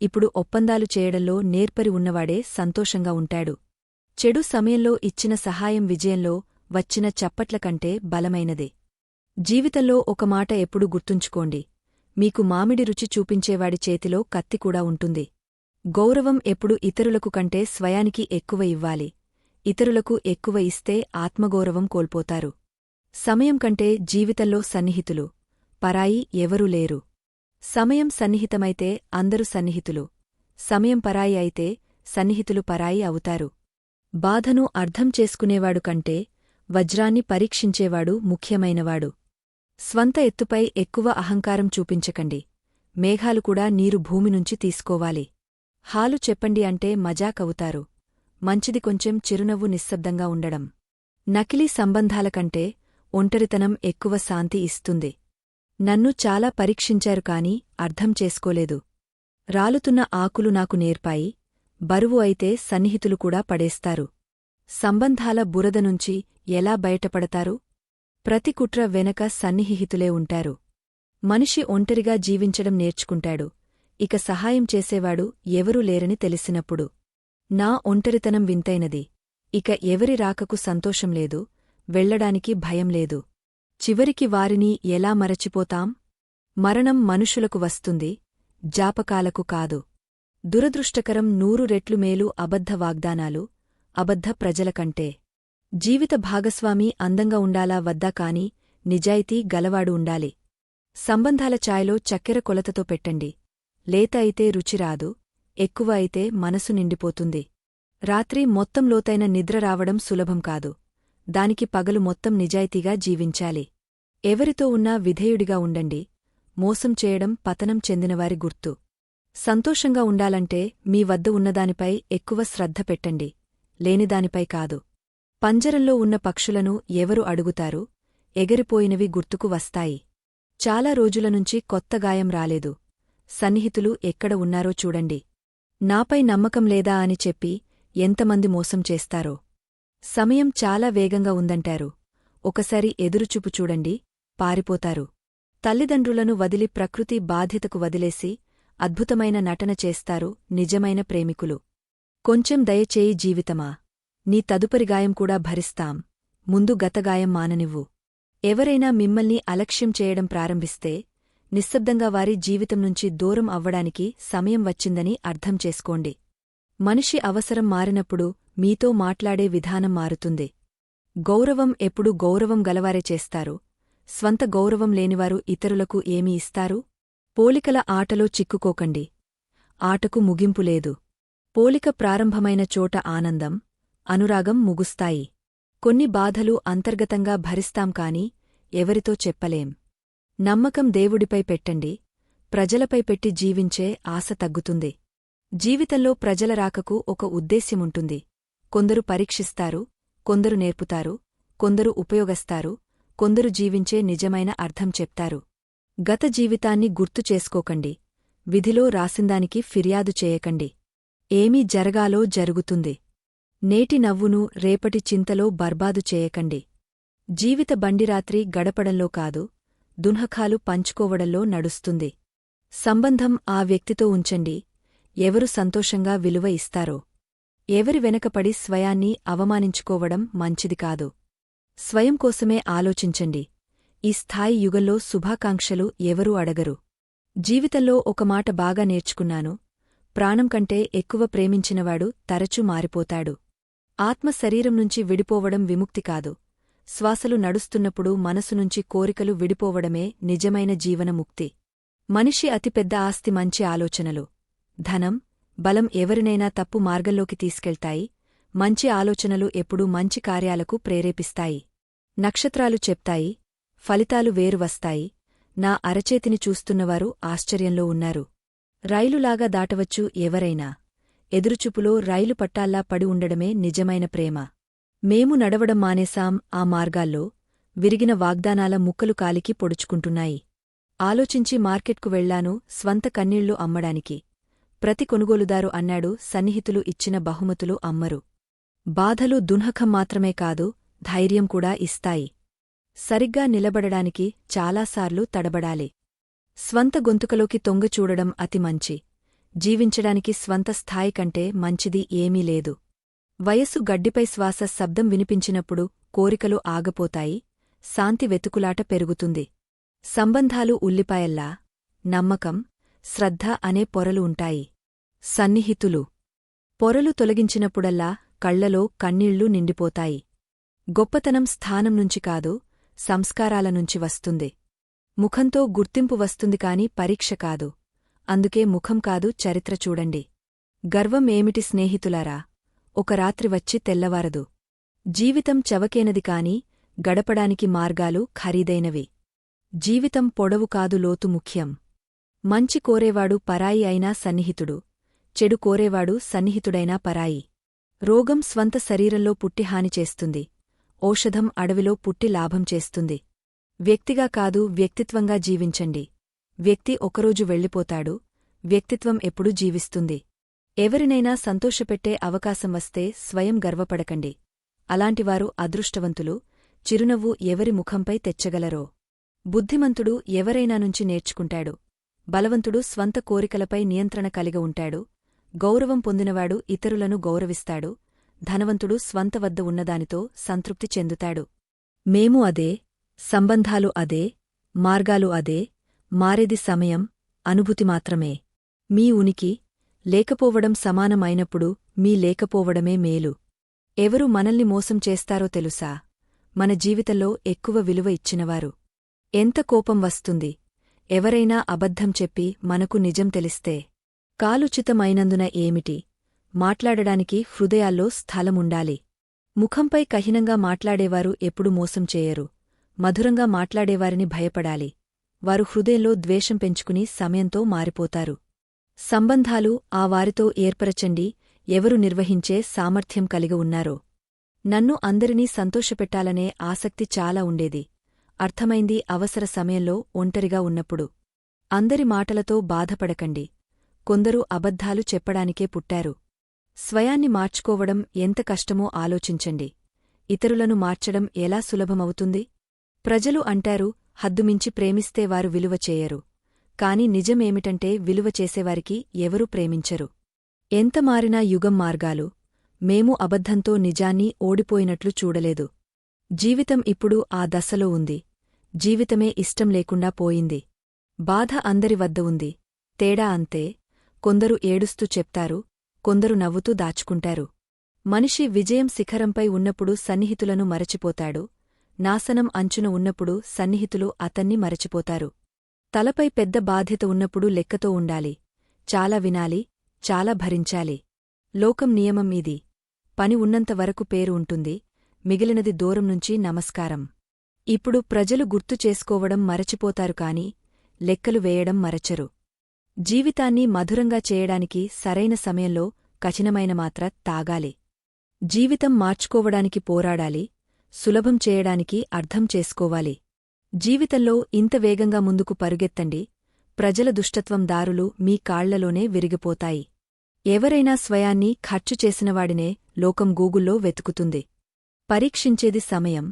ఇప్పుడు ఒప్పందాలు చేయడంలో నేర్పరి ఉన్నవాడే సంతోషంగా ఉంటాడు. చెడు సమయంలో ఇచ్చిన సహాయం విజయంలో వచ్చిన చప్పట్ల కంటే బలమైనదే. జీవితంలో ఒక మాట ఎప్పుడూ గుర్తుంచుకోండి, మీకు మామిడి రుచి చూపించేవాడి చేతిలో కత్తికూడా ఉంటుంది. గౌరవం ఎప్పుడు ఇతరులకు కంటే స్వయానికి ఎక్కువ ఇవ్వాలి. ఇతరులకు ఎక్కువ ఇస్తే ఆత్మగౌరవం కోల్పోతారు. సమయం కంటే జీవితంలో సన్నిహితులు, పరాయి ఎవరూ లేరు. సమయం సన్నిహితమైతే అందరూ సన్నిహితులు, సమయం పరాయి అయితే సన్నిహితులు పరాయి అవుతారు. బాధను అర్థం చేసుకునేవాడు కంటే వజ్రాన్ని పరీక్షించేవాడు ముఖ్యమైనవాడు. స్వంత ఎత్తుపై ఎక్కువ అహంకారం చూపించకండి. మేఘాలు కూడా నీరు భూమినుంచి తీసుకోవాలి. హాలు చెప్పండి అంటే మజాకవుతారు. మంచిది కొంచెం చిరునవ్వు నిశ్శబ్దంగా ఉండడం. నకిలీ సంబంధాల కంటే ఒంటరితనం ఎక్కువ శాంతి ఇస్తుంది. నన్ను చాలా పరీక్షించారు కాని అర్థం చేసుకోలేదు. రాలుతున్న ఆకులు నాకు నేర్పాయి, బరువు అయితే సన్నిహితులు కూడా పడేస్తారు. సంబంధాల బురద నుంచి ఎలా బయటపడతారు? ప్రతి కుట్ర వెనక సన్నిహితులే ఉంటారు. మనిషి ఒంటరిగా జీవించడం నేర్చుకుంటాడు, ఇక సహాయం చేసేవాడు ఎవరూ లేరని తెలిసినప్పుడు. నా ఒంటరితనం వింతైనది. ఇక ఎవరి రాకకు సంతోషం లేదు, వెళ్లడానికి భయం లేదు. చివరికి వారిని ఎలా మరచిపోతాం? మరణం మనుషులకు వస్తుంది, జాపకాలకు కాదు. దురదృష్టకరం 100 రెట్లు మేలు అబద్ధ వాగ్దానాలు, అబద్ధ ప్రజలకంటే. జీవిత భాగస్వామి అందంగా ఉండాలా వద్దా కాని నిజాయితీ గలవాడు ఉండాలి. సంబంధాల ఛాయలో చక్కెర కొలతతో పెట్టండి. లేత అయితే రుచిరాదు, ఎక్కువ అయితే మనసు నిండిపోతుంది. రాత్రి మొత్తం లోతైన నిద్ర రావడం సులభం కాదు, దానికి పగలు మొత్తం నిజాయితీగా జీవించాలి. ఎవరితో ఉన్నా విధేయుడిగా ఉండండి. మోసం చేయడం పతనం చెందినవారి గుర్తు. సంతోషంగా ఉండాలంటే మీ వద్ద ఉన్నదానిపై ఎక్కువ శ్రద్ధ పెట్టండి, లేనిదానిపై కాదు. పంజరంలో ఉన్న పక్షులను ఎవరు అడుగుతారు? ఎగిరిపోయినవి గుర్తుకు వస్తాయి. చాలా రోజులనుంచి కొత్త గాయం రాలేదు. సన్నిహితులు ఎక్కడ ఉన్నారో చూడండి. నాపై నమ్మకం లేదా అని చెప్పి ఎంతమంది మోసం చేస్తారో. సమయం చాలా వేగంగా ఉందంటారు, ఒకసారి ఎదురుచూపు చూడండి, పారిపోతారు. తల్లిదండ్రులను వదిలి ప్రకృతి బాధ్యతకు వదిలేసి అద్భుతమైన నటన చేస్తారు నిజమైన ప్రేమికులు. కొంచెం దయచేయి జీవితమా, నీ తదుపరి గాయం కూడా భరిస్తాం, ముందు గతగాయం మాననివ్వు. ఎవరైనా మిమ్మల్ని అలక్ష్యం చేయడం ప్రారంభిస్తే నిశ్శబ్దంగా వారి జీవితం నుంచి దూరం అవ్వడానికి సమయం వచ్చిందని అర్థం చేసుకోండి. మనిషి అవసరం మారినప్పుడు మీతో మాట్లాడే విధానం మారుతుంది. గౌరవం ఎప్పుడూ గౌరవం గలవారే చేస్తారు. స్వంత గౌరవం లేనివారు ఇతరులకు ఏమి ఇస్తారు? పోలికల ఆటలో చిక్కుకోకండి. ఆటకు ముగింపులేదు. పోలిక ప్రారంభమైన చోట ఆనందం, అనురాగం ముగుస్తాయి. కొన్ని బాధలు అంతర్గతంగా భరిస్తాం కాని ఎవరితో చెప్పలేం. నమ్మకం దేవుడిపై పెట్టండి, ప్రజలపై పెట్టి జీవించే ఆశ తగ్గుతుంది. జీవితంలో ప్రజల రాకకు ఒక ఉద్దేశ్యముంటుంది. కొందరు పరీక్షిస్తారు, కొందరు నేర్పుతారు, కొందరు ఉపయోగస్తారు, కొందరు జీవించే నిజమైన అర్థం చెప్తారు. గత జీవితాన్ని గుర్తు చేసుకోకండి, విధిలో రాసిందానికి ఫిర్యాదు చేయకండి. ఏమి జరగాలో జరుగుతుంది. నేటి నవ్వును రేపటి చింతలో బర్బాదు చేయకండి. జీవిత బండిరాత్రి గడపడంలో కాదు, దున్హకాలు పంచుకోవడంలో నడుస్తుంది. సంబంధం ఆ వ్యక్తితో ఉంచండి, ఎవరు సంతోషంగా విలువ ఇస్తారో. ఎవరి వెనకపడి స్వయాన్ని అవమానించుకోవడం మంచిది కాదు. స్వయం కోసమే ఆలోచించండి. ఈ స్థాయి యుగంలో శుభాకాంక్షలు ఎవరూ అడగరు. జీవితంలో ఒక మాట బాగా నేర్చుకున్నాను, ప్రాణం కంటే ఎక్కువ ప్రేమించినవాడు తరచూ మారిపోతాడు. ఆత్మ శరీరం నుంచి విడిపోవడం విముక్తి కాదు. శ్వాసలు నడుస్తున్నప్పుడు మనసునుంచి కోరికలు విడిపోవడమే నిజమైన జీవనముక్తి. మనిషి అతిపెద్ద ఆస్తి మంచి ఆలోచనలు. ధనం, బలం ఎవరినైనా తప్పు మార్గంలోకి తీసుకెళ్తాయి. మంచి ఆలోచనలు ఎప్పుడూ మంచి కార్యాలకు ప్రేరేపిస్తాయి. నక్షత్రాలు చెప్తాయి, ఫలితాలు వేరు వస్తాయి. నా అరచేతిని చూస్తున్నవారు ఆశ్చర్యంలో ఉన్నారు. రైలులాగా దాటవచ్చు ఎవరైనా. ఎదురుచూపులో రైలు పట్టాల్లా పడి ఉండడమే నిజమైన ప్రేమ. మేము నడవడం మానేశాం ఆ మార్గాల్లో. విరిగిన వాగ్దానాల ముక్కలు కాలికి పొడుచుకుంటున్నాయి. ఆలోచించి మార్కెట్కు వెళ్లాను స్వంత కన్నీళ్లు అమ్మడానికి. ప్రతి కొనుగోలుదారు అన్నాడు సన్నిహితులు ఇచ్చిన బహుమతులు అమ్మరు. బాధలు దున్హకం మాత్రమే కాదు, ధైర్యం కూడా ఇస్తాయి. సరిగ్గా నిలబడడానికి చాలాసార్లు తడబడాలి. స్వంత గొంతుకలోకి తొంగచూడడం అతి మంచి. జీవించడానికి స్వంత స్థాయి కంటే మంచిది ఏమీ లేదు. వయస్సు గడ్డిపై శ్వాస శబ్దం వినిపించినప్పుడు కోరికలు ఆగపోతాయి, శాంతి వెతుకులాట పెరుగుతుంది. సంబంధాలు ఉల్లిపాయల్లా, నమ్మకం, శ్రద్ధ అనే పొరలు ఉంటాయి. సన్నిహితులు పొరలు తొలగించినప్పుడల్లా కళ్లలో కన్నీళ్లు నిండిపోతాయి. గొప్పతనం స్థానం నుంచి కాదు, సంస్కారాల నుంచి వస్తుంది. ముఖంతో గుర్తింపు వస్తుంది కాని పరీక్ష కాదు. అందుకే ముఖం కాదు చరిత్ర చూడండి. గర్వం ఏమిటి స్నేహితులారా, ఒక రాత్రి వచ్చి తెల్లవారదు. జీవితం చవకేనది కాని గడపడానికి మార్గాలు ఖరీదైనవి. జీవితం పొడవు కాదు లోతు ముఖ్యం. మంచి కోరేవాడు పరాయి అయినా సన్నిహితుడు, చెడు కోరేవాడు సన్నిహితుడైనా పరాయి. రోగం స్వంత శరీరంలో పుట్టి హాని చేస్తుంది, ఔషధం అడవిలో పుట్టి లాభం చేస్తుంది. వ్యక్తిగా కాదు వ్యక్తిత్వంగా జీవించండి. వ్యక్తి ఒకరోజు వెళ్ళిపోతాడు, వ్యక్తిత్వం ఎప్పుడూ జీవిస్తుంది. ఎవరినైనా సంతోషపెట్టే అవకాశం వస్తే స్వయం గర్వపడకండి. అలాంటివారు అదృష్టవంతులు. చిరునవ్వు ఎవరి ముఖంపై తెచ్చగలరో. బుద్ధిమంతుడు ఎవరైనా నుంచి నేర్చుకుంటాడు. బలవంతుడు స్వంత కోరికలపై నియంత్రణ కలిగి ఉంటాడు. గౌరవం పొందినవాడు ఇతరులను గౌరవిస్తాడు. ధనవంతుడు స్వంత వద్ద ఉన్నదానితో సంతృప్తి చెందుతాడు. మేము అదే, సంబంధాలు అదే, మార్గాలు అదే, మారేది సమయం, అనుభూతి మాత్రమే. మీ ఉనికి లేకపోవడం సమానమైనప్పుడు మీ లేకపోవడమే మేలు. ఎవరు మనల్ని మోసం చేస్తారో తెలుసా? మన జీవితంలో ఎక్కువ విలువ ఇచ్చినవారు. ఎంత కోపం వస్తుంది ఎవరైనా అబద్ధం చెప్పి మనకు నిజం తెలిస్తే. కాలుచితమైనందున ఏమిటి, మాట్లాడడానికి హృదయాల్లో స్థలముండాలి. ముఖంపై కఠినంగా మాట్లాడేవారు ఎప్పుడు మోసం చేయరు. మధురంగా మాట్లాడేవారిని భయపడాలి. వారు హృదయంలో ద్వేషం పెంచుకుని సమయంతో మారిపోతారు. సంబంధాలు ఆ వారితో ఏర్పరచండి ఎవరు నిర్వహించే సామర్థ్యం కలిగి ఉన్నారో. నన్ను అందరినీ సంతోషపెట్టాలనే ఆసక్తి చాలా ఉండేది. అర్థమైంది అవసర సమయంలో ఒంటరిగా ఉన్నప్పుడు. అందరి మాటలతో బాధపడకండి. కొందరు అబద్ధాలు చెప్పడానికే పుట్టారు. స్వయాన్ని మార్చుకోవడం ఎంత కష్టమో ఆలోచించండి. ఇతరులను మార్చడం ఎలా సులభమవుతుంది? ప్రజలు అంటారు, హద్దుమించి ప్రేమిస్తే వారు విలువ చేయరు. కాని నిజమేమిటంటే విలువ చేసేవారికి ఎవరూ ప్రేమించరు. ఎంత మారినా యుగం మార్గాలు, మేము అబద్ధంతో నిజాన్ని ఓడిపోయినట్లు చూడలేదు. జీవితం ఇప్పుడు ఆ దశలో ఉంది. జీవితమే ఇష్టం లేకుండా పోయింది. బాధ అందరి వద్ద ఉంది. తేడా అంతే, కొందరు ఏడుస్తూ చెప్తారు, కొందరు నవ్వుతూ దాచుకుంటారు. మనిషి విజయం శిఖరంపై ఉన్నప్పుడు సన్నిహితులను మరచిపోతాడు, నాశనం అంచున ఉన్నప్పుడు సన్నిహితులు అతన్ని మరచిపోతారు. తలపై పెద్ద బాధ్యత ఉన్నప్పుడు లెక్కతో ఉండాలి, చాలా వినాలి, చాలా భరించాలి. లోకం నియమం ఇది. పని ఉన్నంతవరకు పేరు ఉంటుంది, మిగిలినది దూరం నుంచి నమస్కారం. ఇప్పుడు ప్రజలు గుర్తు చేసుకోవడం మరచిపోతారు కాని లెక్కలు వేయడం మరచరు. జీవితాన్ని మధురంగా చేయడానికి సరైన సమయంలో కఠినమైన మాత్ర తాగాలి. జీవితం మార్చుకోవడానికి పోరాడాలి, సులభం చేయడానికి అర్థం చేసుకోవాలి. జీవితంలో ఇంత వేగంగా ముందుకు పరుగెత్తండి, ప్రజల దుష్టత్వం దారులు మీ కాళ్లలోనే విరిగిపోతాయి. ఎవరైనా స్వయాన్ని ఖర్చు చేసినవాడినే లోకం గూగుల్లో వెతుకుతుంది. పరీక్షించేది సమయం,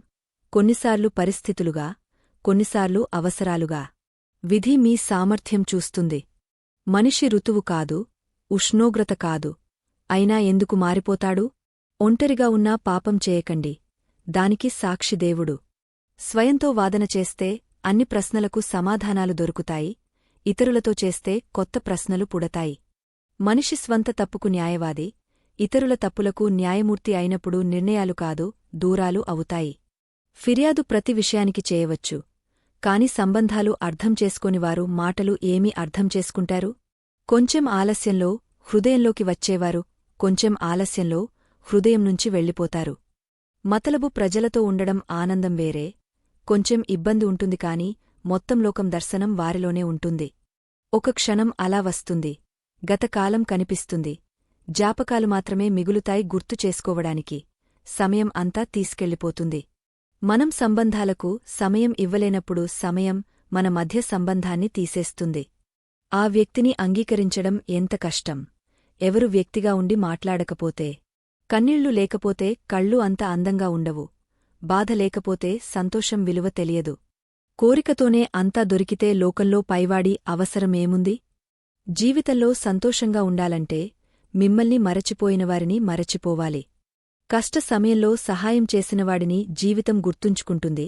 కొన్నిసార్లు పరిస్థితులుగా, కొన్నిసార్లు అవసరాలుగా. విధి మీ సామర్థ్యం చూస్తుంది. మనిషి ఋతువు కాదు, ఉష్ణోగ్రత కాదు. అయినా ఎందుకు మారిపోతాడు? ఒంటరిగా ఉన్నా పాపం చేయకండి, దానికి సాక్షి దేవుడు. స్వయంతో వాదన చేస్తే అన్ని ప్రశ్నలకు సమాధానాలు దొరుకుతాయి, ఇతరులతో చేస్తే కొత్త ప్రశ్నలు పుడతాయి. మనిషి స్వంత తప్పుకు న్యాయవాది, ఇతరుల తప్పులకు న్యాయమూర్తి అయినప్పుడు నిర్ణయాలు కాదు, దూరాలు అవుతాయి. ఫిర్యాదు ప్రతి విషయానికి చేయవచ్చు, కాని సంబంధాలు అర్థం చేసుకోనివారు మాటలు ఏమి అర్థం చేసుకుంటారు? కొంచెం ఆలస్యంలో హృదయంలోకి వచ్చేవారు కొంచెం ఆలస్యంలో హృదయం నుంచి వెళ్ళిపోతారు. మతలబు ప్రజలతో ఉండడం ఆనందం వేరే, కొంచెం ఇబ్బంది ఉంటుంది కాని మొత్తం లోకం దర్శనం వారిలోనే ఉంటుంది. ఒక క్షణం అలా వస్తుంది, గతకాలం కనిపిస్తుంది, జ్ఞాపకాలు మాత్రమే మిగులుతాయి గుర్తు చేసుకోవడానికి. సమయం అంతా తీసుకెళ్ళిపోతుంది. మనం సంబంధాలకు సమయం ఇవ్వలేనప్పుడు సమయం మన మధ్య సంబంధాన్ని తీసేస్తుంది. ఆ వ్యక్తిని అంగీకరించడం ఎంత కష్టం. ఎవరు వ్యక్తిగా ఉండి మాట్లాడకపోతే, కన్నీళ్లు లేకపోతే కళ్ళు అంత అందంగా ఉండవు, బాధ లేకపోతే సంతోషం విలువ తెలియదు. కోరికతోనే అంతా దొరికితే లోకంలో పైవాడి అవసరమేముంది? జీవితంలో సంతోషంగా ఉండాలంటే మిమ్మల్ని మరచిపోయినవారిని మరచిపోవాలి. కష్ట సమయంలో సహాయం చేసినవాడిని జీవితం గుర్తుంచుకుంటుంది,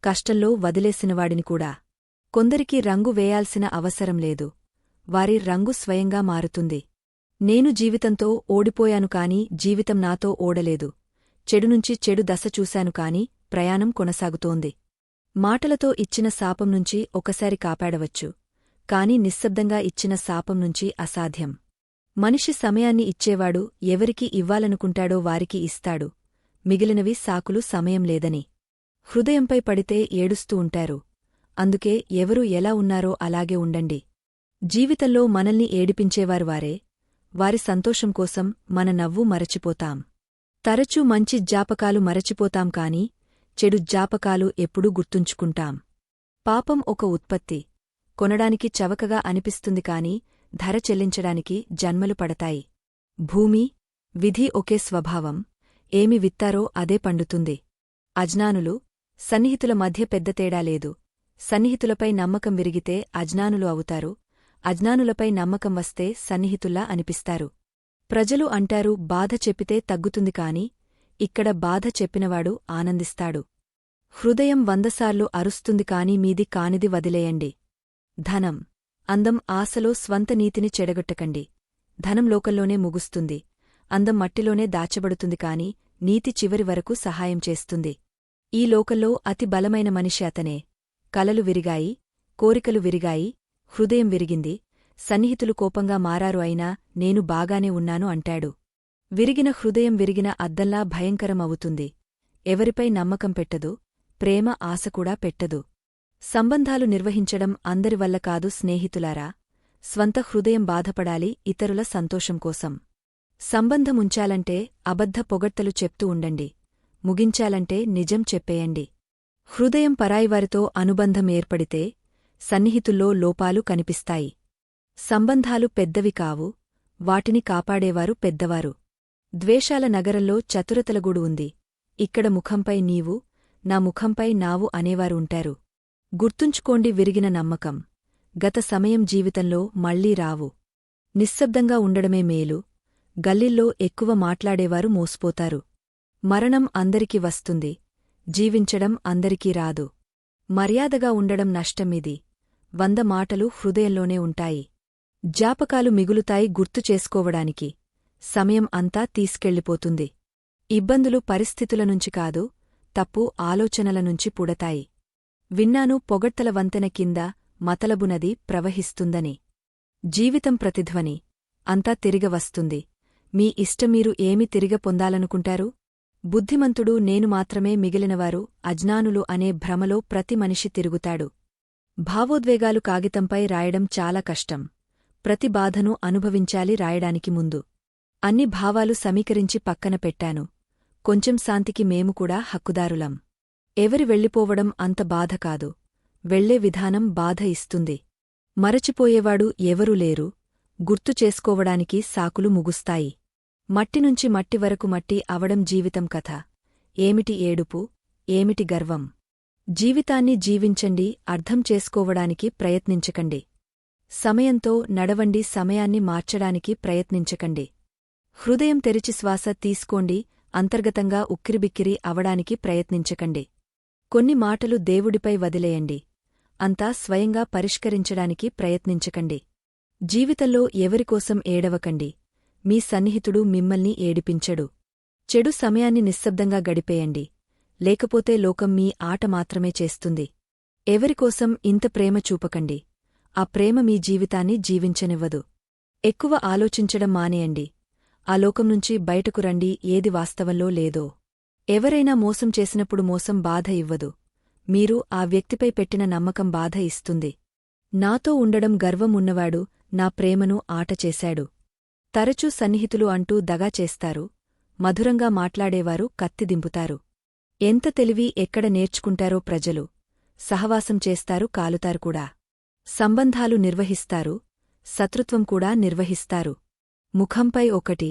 కష్టంలో వదిలేసినవాడిని కూడా. కొందరికి రంగు వేయాల్సిన అవసరం లేదు, వారి రంగు స్వయంగా మారుతుంది. నేను జీవితంతో ఓడిపోయాను కాని జీవితం నాతో ఓడలేదు. చెడునుంచి చెడు దశ చూశాను కాని ప్రయాణం కొనసాగుతోంది. మాటలతో ఇచ్చిన శాపం నుంచి ఒకసారి కాపాడవచ్చు, కాని నిశ్శబ్దంగా ఇచ్చిన శాపం నుంచి అసాధ్యం. మనిషి సమయాన్ని ఇచ్చేవాడు ఎవరికి ఇవ్వాలనుకుంటాడో వారికి ఇస్తాడు, మిగిలినవి సాకులు సమయం లేదని. హృదయంపై పడితే ఏడుస్తూ ఉంటారు, అందుకే ఎవరు ఎలా ఉన్నారో అలాగే ఉండండి. జీవితంలో మనల్ని ఏడిపించేవారు వారే, వారి సంతోషం కోసం మన నవ్వు మరచిపోతాం. తరచూ మంచి జ్ఞాపకాలు మరచిపోతాం కాని చెడు జ్ఞాపకాలు ఎప్పుడూ గుర్తుంచుకుంటాం. పాపం ఒక ఉత్పత్తి, కొనడానికి చవకగా అనిపిస్తుంది కాని ధర చెల్లించడానికి జన్మలు పడతాయి. భూమి, విధి ఒకే స్వభావం, ఏమి విత్తారో అదే పండుతుంది. అజ్ఞానులు, సన్నిహితుల మధ్య పెద్ద తేడా లేదు. సన్నిహితులపై నమ్మకం విరిగితే అజ్ఞానులు అవుతారు, అజ్ఞానులపై నమ్మకం వస్తే సన్నిహితుల్లా అనిపిస్తారు. ప్రజలు అంటారు బాధ చెప్పితే తగ్గుతుంది కాని ఇక్కడ బాధ చెప్పినవాడు ఆనందిస్తాడు. హృదయం 100 సార్లు అరుస్తుంది కాని మీది కానిది వదిలేయండి. ధనం, అందం ఆశలో స్వంత నీతిని చెడగొట్టకండి. ధనం లోకల్లోనే ముగుస్తుంది, అందం మట్టిలోనే దాచబడుతుంది కాని నీతి చివరి వరకు సహాయం చేస్తుంది. ఈ లోకల్లో అతి బలమైన మనిషి అతనే. కలలు విరిగాయి, కోరికలు విరిగాయి, హృదయం విరిగింది, సన్నిహితులు కోపంగా మారారు అయినా నేను బాగానే ఉన్నాను అంటాడు. విరిగిన హృదయం విరిగిన అద్దంలా భయంకరమవుతుంది. ఎవరిపై నమ్మకం పెట్టదు, ప్రేమ ఆశకూడా పెట్టదు. సంబంధాలు నిర్వహించడం అందరివల్ల కాదు స్నేహితులారా, స్వంత హృదయం బాధపడాలి ఇతరుల సంతోషం కోసం. సంబంధముంచాలంటే అబద్ధ పొగడ్తలు చెప్తూ ఉండండి, ముగించాలంటే నిజం చెప్పేయండి. హృదయం పరాయివారితో అనుబంధం ఏర్పడితే సన్నిహితుల్లో లోపాలు కనిపిస్తాయి. సంబంధాలు పెద్దవి కావు, వాటిని కాపాడేవారు పెద్దవారు. ద్వేషాల నగరంలో చతురతలగూడు ఉంది, ఇక్కడ ముఖంపై నీవు, నా ముఖంపై నావు అనేవారు ఉంటారు. గుర్తుంచుకోండి, విరిగిన నమ్మకం, గత సమయం జీవితంలో మళ్లీ రావు. నిశ్శబ్దంగా ఉండడమే మేలు. గల్లీల్లో ఎక్కువ మాట్లాడేవారు మోసపోతారు. మరణం అందరికి వస్తుంది, జీవించడం అందరికీ రాదు. మర్యాదగా ఉండడం నష్టమిది. 100 మాటలు హృదయంలోనే ఉంటాయి. జ్ఞాపకాలు మిగులుతాయి గుర్తు చేసుకోవడానికి. సమయం అంతా తీసుకెళ్ళిపోతుంది. ఇబ్బందులు పరిస్థితుల నుంచి కాదు, తప్పు ఆలోచనల నుంచి పుడతాయి. విన్నాను, పొగడ్తల వంతెన కింద మతలబునది ప్రవహిస్తుందని. జీవితం ప్రతిధ్వని, అంతా తిరిగవస్తుంది. మీ ఇష్టమీరు ఏమి తిరిగ పొందాలనుకుంటారు? బుద్ధిమంతుడు నేను మాత్రమే మిగిలినవారు అజ్ఞానులు అనే భ్రమలో ప్రతి మనిషి తిరుగుతాడు. భావోద్వేగాలు కాగితంపై రాయడం చాలా కష్టం. ప్రతి బాధను అనుభవించాలి రాయడానికి ముందు. అన్ని భావాలు సమీకరించి పక్కన పెట్టాను. కొంచెం శాంతికి మేము కూడా హక్కుదారులం. ఎవరి వెళ్ళిపోవడం అంత బాధ కాదు, వెళ్లే విధానం బాధ ఇస్తుంది. మరచిపోయేవాడు ఎవరూ లేరు, గుర్తు చేసుకోవడానికి సాకులు ముగుస్తాయి. మట్టినుంచి మట్టి వరకు మట్టి అవడం జీవితం కథ. ఏమిటి ఏడుపు, ఏమిటి గర్వం? జీవితాన్ని జీవించండి, అర్థం చేసుకోవడానికి ప్రయత్నించకండి. సమయంతో నడవండి, సమయాన్ని మార్చడానికి ప్రయత్నించకండి. హృదయం తెరిచి శ్వాస తీసుకోండి, అంతర్గతంగా ఉక్కిరిబిక్కిరి అవడానికి ప్రయత్నించకండి. కొన్ని మాటలు దేవుడిపై వదిలేయండి, అంతా స్వయంగా పరిష్కరించడానికి ప్రయత్నించకండి. జీవితంలో ఎవరికోసం ఏడవకండి, మీ సన్నిహితుడు మిమ్మల్ని ఏడిపించడు. చెడు సమయాన్ని నిశ్శబ్దంగా గడిపేయండి, లేకపోతే లోకం మీ ఆట మాత్రమే చేస్తుంది. ఎవరికోసం ఇంత ప్రేమ చూపకండి, ఆ ప్రేమ మీ జీవితాన్ని జీవించనివ్వదు. ఎక్కువ ఆలోచించడం మానేయండి, ఆ లోకం నుంచి బయటకు రండి, ఏది వాస్తవంలో లేదో. ఎవరైనా మోసం చేసినప్పుడు మోసం బాధ ఇవ్వదు, మీరు ఆ వ్యక్తిపై పెట్టిన నమ్మకం బాధ ఇస్తుంది. నాతో ఉండడం గర్వం ఉన్నవాడు నా ప్రేమను ఆట చేశాడు. తరచూ సన్నిహితులు అంటూ దగా చేస్తారు, మధురంగా మాట్లాడేవారు కత్తి దింపుతారు. ఎంత తెలివి ఎక్కడ నేర్చుకుంటారో ప్రజలు. సహవాసం చేస్తారు, కాలుతారు కూడా. సంబంధాలు నిర్వహిస్తారు, శత్రుత్వం కూడా నిర్వహిస్తారు. ముఖంపై ఒకటి,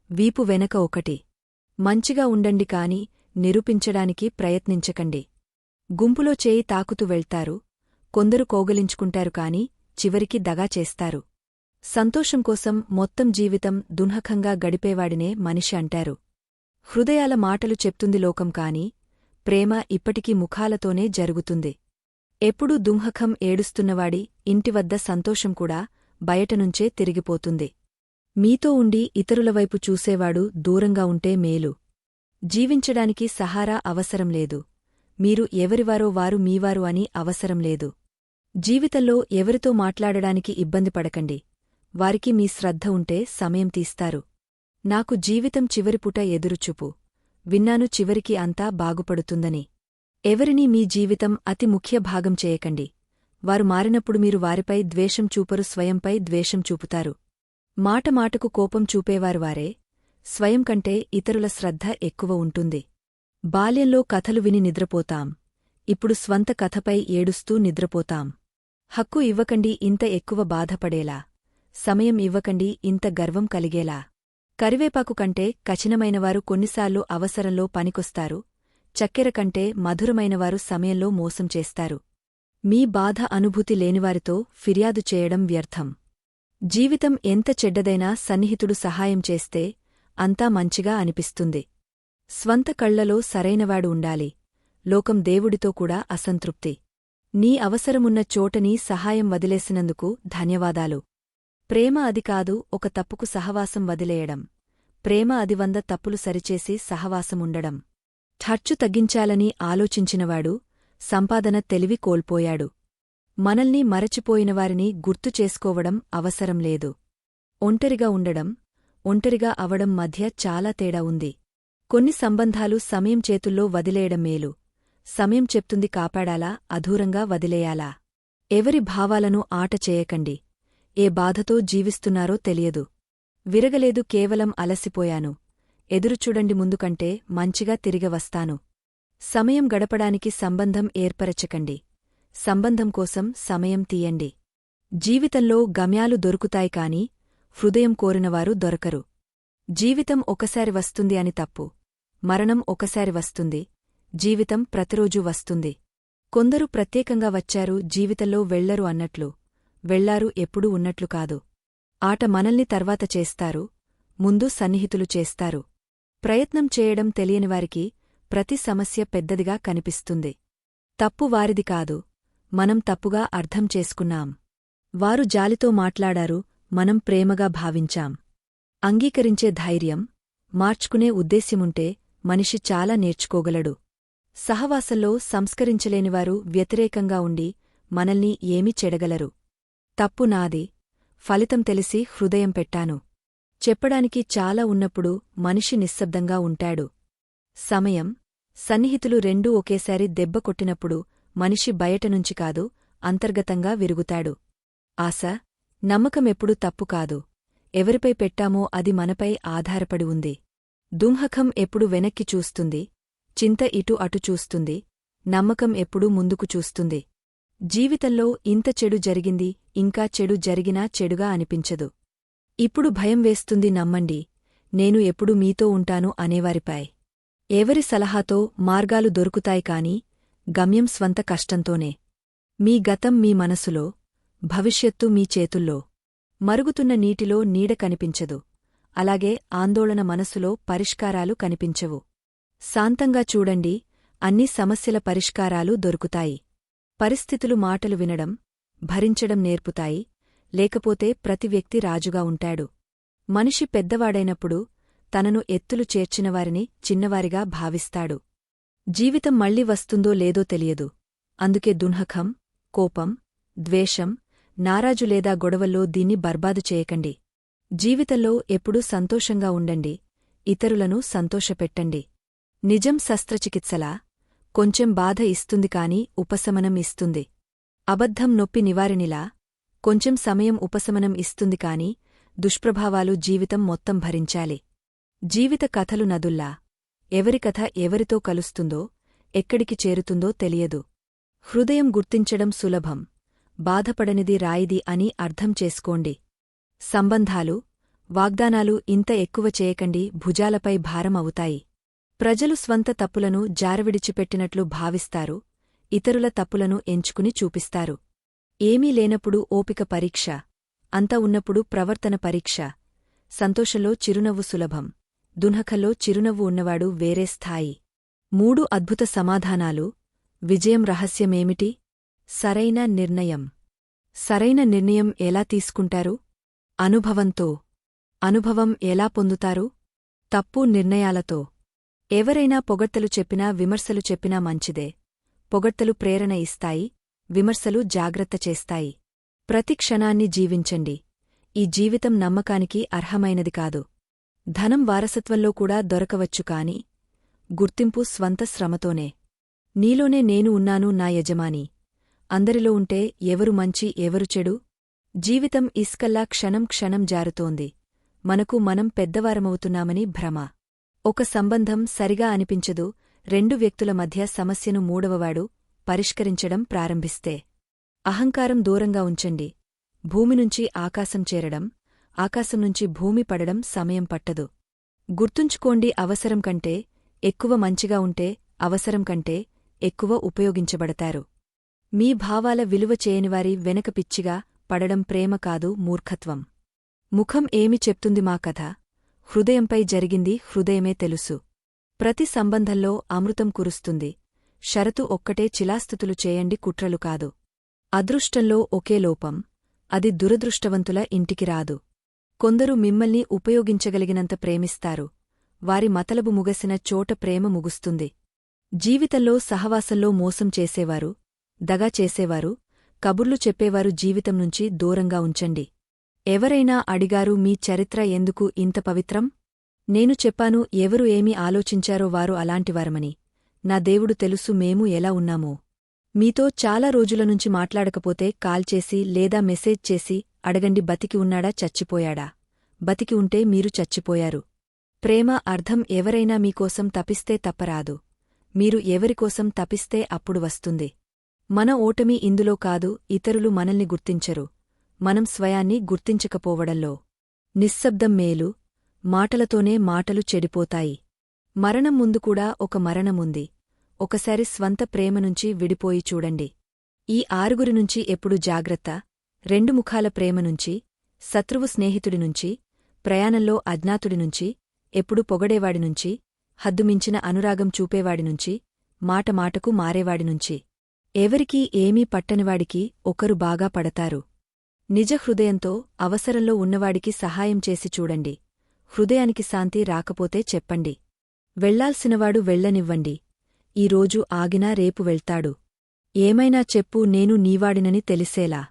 వీపు వెనక ఒకటి. మంచిగా ఉండండి కాని నిరూపించడానికి ప్రయత్నించకండి. గుంపులో చేయి తాకుతూ వెళ్తారు, కొందరు కోగలించుకుంటారు కాని చివరికి దగా చేస్తారు. సంతోషం కోసం మొత్తం జీవితం దున్హకంగా గడిపేవాడినే మనిషి అంటారు. హృదయాల మాటలు చెప్తుంది లోకం కాని ప్రేమ ఇప్పటికీ ముఖాలతోనే జరుగుతుంది. ఎప్పుడూ దుంహకం ఏడుస్తున్నవాడి ఇంటివద్ద సంతోషం కూడా బయటనుంచే తిరిగిపోతుంది. మీతో ఉండి ఇతరులవైపు చూసేవాడు దూరంగా ఉంటే మేలు. జీవించడానికి సహారా అవసరం లేదు, మీరు ఎవరివారో వారు మీవారు అని అవసరం లేదు. జీవితంలో ఎవరితో మాట్లాడడానికి ఇబ్బంది పడకండి, వారికి మీ శ్రద్ధ ఉంటే సమయం తీస్తారు. నాకు జీవితం చివరిపుట ఎదురుచూపు, విన్నాను చివరికి అంతా బాగుపడుతుందని. ఎవరినీ మీ జీవితం అతి ముఖ్య భాగం చేయకండి, వారు మారినప్పుడు మీరు వారిపై ద్వేషం చూపరు, స్వయంపై ద్వేషం చూపుతారు. మాట మాటకు కోపం చూపేవారు వారే, స్వయం కంటే ఇతరుల శ్రద్ధ ఎక్కువ ఉంటుంది. బాల్యంలో కథలు విని నిద్రపోతాం, ఇప్పుడు స్వంత కథపై ఏడుస్తూ నిద్రపోతాం. హక్కు ఇవ్వకండి ఇంత ఎక్కువ బాధపడేలా, సమయం ఇవ్వకండి ఇంత గర్వం కలిగేలా. కరివేపాకు కంటే కఠినమైనవారు కొన్నిసార్లు అవసరంలో పనికొస్తారు, చక్కెర కంటే మధురమైనవారు సమయంలో మోసం చేస్తారు. మీ బాధ అనుభూతి లేనివారితో ఫిర్యాదు చేయడం వ్యర్థం. జీవితం ఎంత చెడ్డదైనా సన్నిహితుడు సహాయం చేస్తే అంతా మంచిగా అనిపిస్తుంది. స్వంత కళ్లలో సరైనవాడు ఉండాలి, లోకం దేవుడితో కూడా అసంతృప్తి. నీ అవసరమున్న చోటనీ సహాయం వదిలేసినందుకు ధన్యవాదాలు. ప్రేమ అది కాదు ఒక తప్పుకు సహవాసం వదిలేయడం, ప్రేమ అది 100 తప్పులు సరిచేసి సహవాసముండడం. ఖర్చు తగ్గించాలని ఆలోచించినవాడు సంపాదన తెలివి కోల్పోయాడు. మనల్ని మరచిపోయినవారిని గుర్తు చేసుకోవడం అవసరం లేదు. ఒంటరిగా ఉండడం, ఒంటరిగా అవడం మధ్య చాలా తేడా ఉంది. కొన్ని సంబంధాలు సమయం చేతుల్లో వదిలేయడం మేలు. సమయం చెప్తుంది కాపాడాలా, అధూరంగా వదిలేయాలా. ఎవరి భావాలను ఆట చేయకండి, ఏ బాధతో జీవిస్తున్నారో తెలియదు. విరగలేదు, కేవలం అలసిపోయాను, ఎదురుచూడండి, ముందుకంటే మంచిగా తిరిగి వస్తాను. సమయం గడపడానికి సంబంధం ఏర్పరచకండి, సంబంధం కోసం సమయం తీయండి. జీవితంలో గమ్యాలు దొరుకుతాయి కాని హృదయం కోరినవారు దొరకరు. జీవితం ఒకసారి వస్తుంది అని తప్పు, మరణం ఒకసారి వస్తుంది, జీవితం ప్రతిరోజూ వస్తుంది. కొందరు ప్రత్యేకంగా వచ్చారు జీవితంలో వెళ్లరు అన్నట్లు వెళ్లారు ఎప్పుడూ ఉన్నట్లు కాదు. ఆట మనల్ని తర్వాత చేస్తారు, ముందు సన్నిహితులు చేస్తారు. ప్రయత్నం చేయడం తెలియనివారికి ప్రతి సమస్య పెద్దదిగా కనిపిస్తుంది. తప్పు వారిది కాదు, మనం తప్పుగా అర్థం చేసుకున్నాం. వారు జాలితో మాట్లాడారు, మనం ప్రేమగా భావించాం. అంగీకరించే ధైర్యం, మార్చుకునే ఉద్దేశ్యముంటే మనిషి చాలా నేర్చుకోగలడు. సహవాసంలో సంస్కరించలేనివారు వ్యతిరేకంగా ఉండి మనల్ని ఏమి చెడగలరు. తప్పు నాది, ఫలితం తెలిసి హృదయం పెట్టాను. చెప్పడానికి చాలా ఉన్నప్పుడు మనిషి నిశ్శబ్దంగా ఉంటాడు. సమయం, సన్నిహితులు రెండూ ఒకేసారి దెబ్బ కొట్టినప్పుడు మనిషి బయటనుంచి కాదు, అంతర్గతంగా విరుగుతాడు. ఆశ, నమ్మకమెప్పుడూ తప్పు కాదు, ఎవరిపై పెట్టామో అది మనపై ఆధారపడి ఉంది. దుంహకం ఎప్పుడు వెనక్కి చూస్తుంది, చింత ఇటు అటు చూస్తుంది, నమ్మకం ఎప్పుడూ ముందుకు చూస్తుంది. జీవితంలో ఇంత చెడు జరిగింది, ఇంకా చెడు జరిగినా చెడుగా అనిపించదు. ఇప్పుడు భయం వేస్తుంది నమ్మండి, నేను ఎప్పుడు మీతో ఉంటాను అనేవారిపై. ఎవరి సలహాతో మార్గాలు దొరుకుతాయి కాని గమ్యం స్వంత కష్టంతోనే. మీ గతం మీ మనసులో, భవిష్యత్తు మీ చేతుల్లో. మరుగుతున్న నీటిలో నీడ కనిపించదు, అలాగే ఆందోళన మనసులో పరిష్కారాలు కనిపించవు. శాంతంగా చూడండి, అన్ని సమస్యల పరిష్కారాలు దొరుకుతాయి. పరిస్థితులు మాటలు వినడం, భరించడం నేర్పుతాయి, లేకపోతే ప్రతి వ్యక్తి రాజుగా ఉంటాడు. మనిషి పెద్దవాడైనప్పుడు తనను ఎత్తులు చేర్చినవారిని చిన్నవారిగా భావిస్తాడు. జీవితం మళ్ళీ వస్తుందో లేదో తెలియదు, అందుకే దున్హకం, కోపం, ద్వేషం, నారాజు లేదా గొడవల్లో దీన్ని బర్బాదు చేయకండి. జీవితంలో ఎప్పుడూ సంతోషంగా ఉండండి, ఇతరులను సంతోషపెట్టండి. నిజం శస్త్రచికిత్సలా, కొంచెం బాధ ఇస్తుంది కాని ఉపశమనం ఇస్తుంది. అబద్ధం నొప్పి నివారిణిలా, కొంచెం సమయం ఉపశమనం ఇస్తుంది కాని దుష్ప్రభావాలు జీవితం మొత్తం భరించాలి. జీవిత కథలు నదుల్లా, ఎవరి కథ ఎవరితో కలుస్తుందో, ఎక్కడికి చేరుతుందో తెలియదు. హృదయం గుర్తించడం సులభం, బాధపడనిది రాయిది అని అర్థం చేసుకోండి. సంబంధాలు, వాగ్దానాలు ఇంత ఎక్కువ చేయకండి, భుజాలపై భారం అవుతాయి. ప్రజలు స్వంత తప్పులను జారవిడిచిపెట్టినట్లు భావిస్తారు, ఇతరుల తప్పులను ఎంచుకుని చూపిస్తారు. ఏమీ లేనప్పుడు ఓపిక పరీక్ష, అంతా ఉన్నప్పుడు ప్రవర్తన పరీక్ష. సంతోషంలో చిరునవ్వు సులభం, దున్హకల్లో చిరునవ్వు ఉన్నవాడు వేరే స్థాయి. 3 అద్భుత సమాధానాలు. విజయం రహస్యమేమిటి? సరైన నిర్ణయం. సరైన నిర్ణయం ఎలా తీసుకుంటారు? అనుభవంతో. అనుభవం ఎలా పొందుతారు? తప్పు నిర్ణయాలతో. ఎవరైనా పొగడ్తలు చెప్పినా విమర్శలు చెప్పినా మంచిదే. పొగడ్తలు ప్రేరణ ఇస్తాయి, విమర్శలు జాగ్రత్త చేస్తాయి. ప్రతి క్షణాన్ని జీవించండి. ఈ జీవితం నమ్మకానికి అర్హమైనది కాదు. ధనం వారసత్వంలో కూడా దొరకవచ్చు కాని గుర్తింపు స్వంత శ్రమతోనే. నీలోనే నేను ఉన్నాను నా యజమాని. అందరిలో ఉంటే ఎవరు మంచి ఎవరు చెడు? జీవితం ఇస్కల్లా క్షణం క్షణం జారుతోంది. మనకు మనం పెద్దవారమవుతున్నామని భ్రమ. ఒక సంబంధం సరిగా అనిపించదు, 2 వ్యక్తుల మధ్య సమస్యను మూడవవాడు పరిష్కరించడం ప్రారంభిస్తే. అహంకారం దూరంగా ఉంచండి. భూమినుంచి ఆకాశం చేరడం, ఆకాశం నుంచి భూమి పడడం సమయం పట్టదు. గుర్తుంచుకోండి, అవసరం కంటే ఎక్కువ మంచిగా ఉంటే అవసరం కంటే ఎక్కువ ఉపయోగించబడతారు. మీ భావాల విలువ చేయనివారి వెనక పిచ్చిగా పడడం ప్రేమ కాదు, మూర్ఖత్వం. ముఖం ఏమి చెప్తుంది మా కథ? హృదయంపై జరిగింది హృదయమే తెలుసు. ప్రతి సంబంధంలో అమృతం కురుస్తుంది. షరతు ఒక్కటే, చిలాస్థుతులు చేయండి, కుట్రలు కాదు. అదృష్టంలో ఒకే లోపం, అది దురదృష్టవంతుల ఇంటికి రాదు. కొందరు మిమ్మల్ని ఉపయోగించగలిగినంత ప్రేమిస్తారు, వారి మతలబు ముగసిన చోట ప్రేమ ముగుస్తుంది. జీవితంలో సహవాసంలో మోసం చేసేవారు, దగా చేసేవారు, కబుర్లు చెప్పేవారు జీవితం నుంచి దూరంగా ఉంచండి. ఎవరైనా అడిగారు, మీ చరిత్ర ఎందుకు ఇంత పవిత్రం? నేను చెప్పాను, ఎవరు ఏమి ఆలోచించారో వారు అలాంటివారమని. నా దేవుడు తెలుసు మేము ఎలా ఉన్నామో. మీతో చాలా రోజులనుంచి మాట్లాడకపోతే కాల్ చేసి లేదా మెసేజ్ చేసి అడగండి, బతికి ఉన్నాడా చచ్చిపోయాడా? బతికి ఉంటే మీరు చచ్చిపోయారు. ప్రేమ అర్థం ఎవరైనా మీకోసం తపిస్తే తప్పరాదు, మీరు ఎవరికోసం తపిస్తే అప్పుడు వస్తుంది. మన ఓటమి ఇందులో కాదు, ఇతరులు మనల్ని గుర్తించరు, మనం స్వయాన్ని గుర్తించకపోవడంలో. నిశ్శబ్దం మేలు, మాటలతోనే మాటలు చెడిపోతాయి. మరణం ముందు కూడా ఒక మరణముంది, ఒకసారి స్వంత ప్రేమనుంచి విడిపోయి చూడండి. ఈ ఆరుగురి నుంచి ఎప్పుడు జాగ్రత్త. రెండు ముఖాల ప్రేమనుంచి, శత్రువు స్నేహితుడినుంచి, ప్రయాణంలో అజ్ఞాతుడినుంచి, ఎప్పుడు పొగడేవాడినుంచి, హద్దుమించిన అనురాగం చూపేవాడినుంచి, మాటమాటకు మారేవాడినుంచి. ఎవరికీ ఏమీ పట్టనివాడికి ఒకరు బాగా పడతారు. నిజ హృదయంతో అవసరంలో ఉన్నవాడికి సహాయం చేసి చూడండి. హృదయానికి శాంతి రాకపోతే చెప్పండి. వెళ్లాల్సినవాడు వెళ్లనివ్వండి. ఈరోజు ఆగినా రేపు వెళ్తాడు. ఏమైనా చెప్పు, నేను నీవాడినని తెలిసేలా.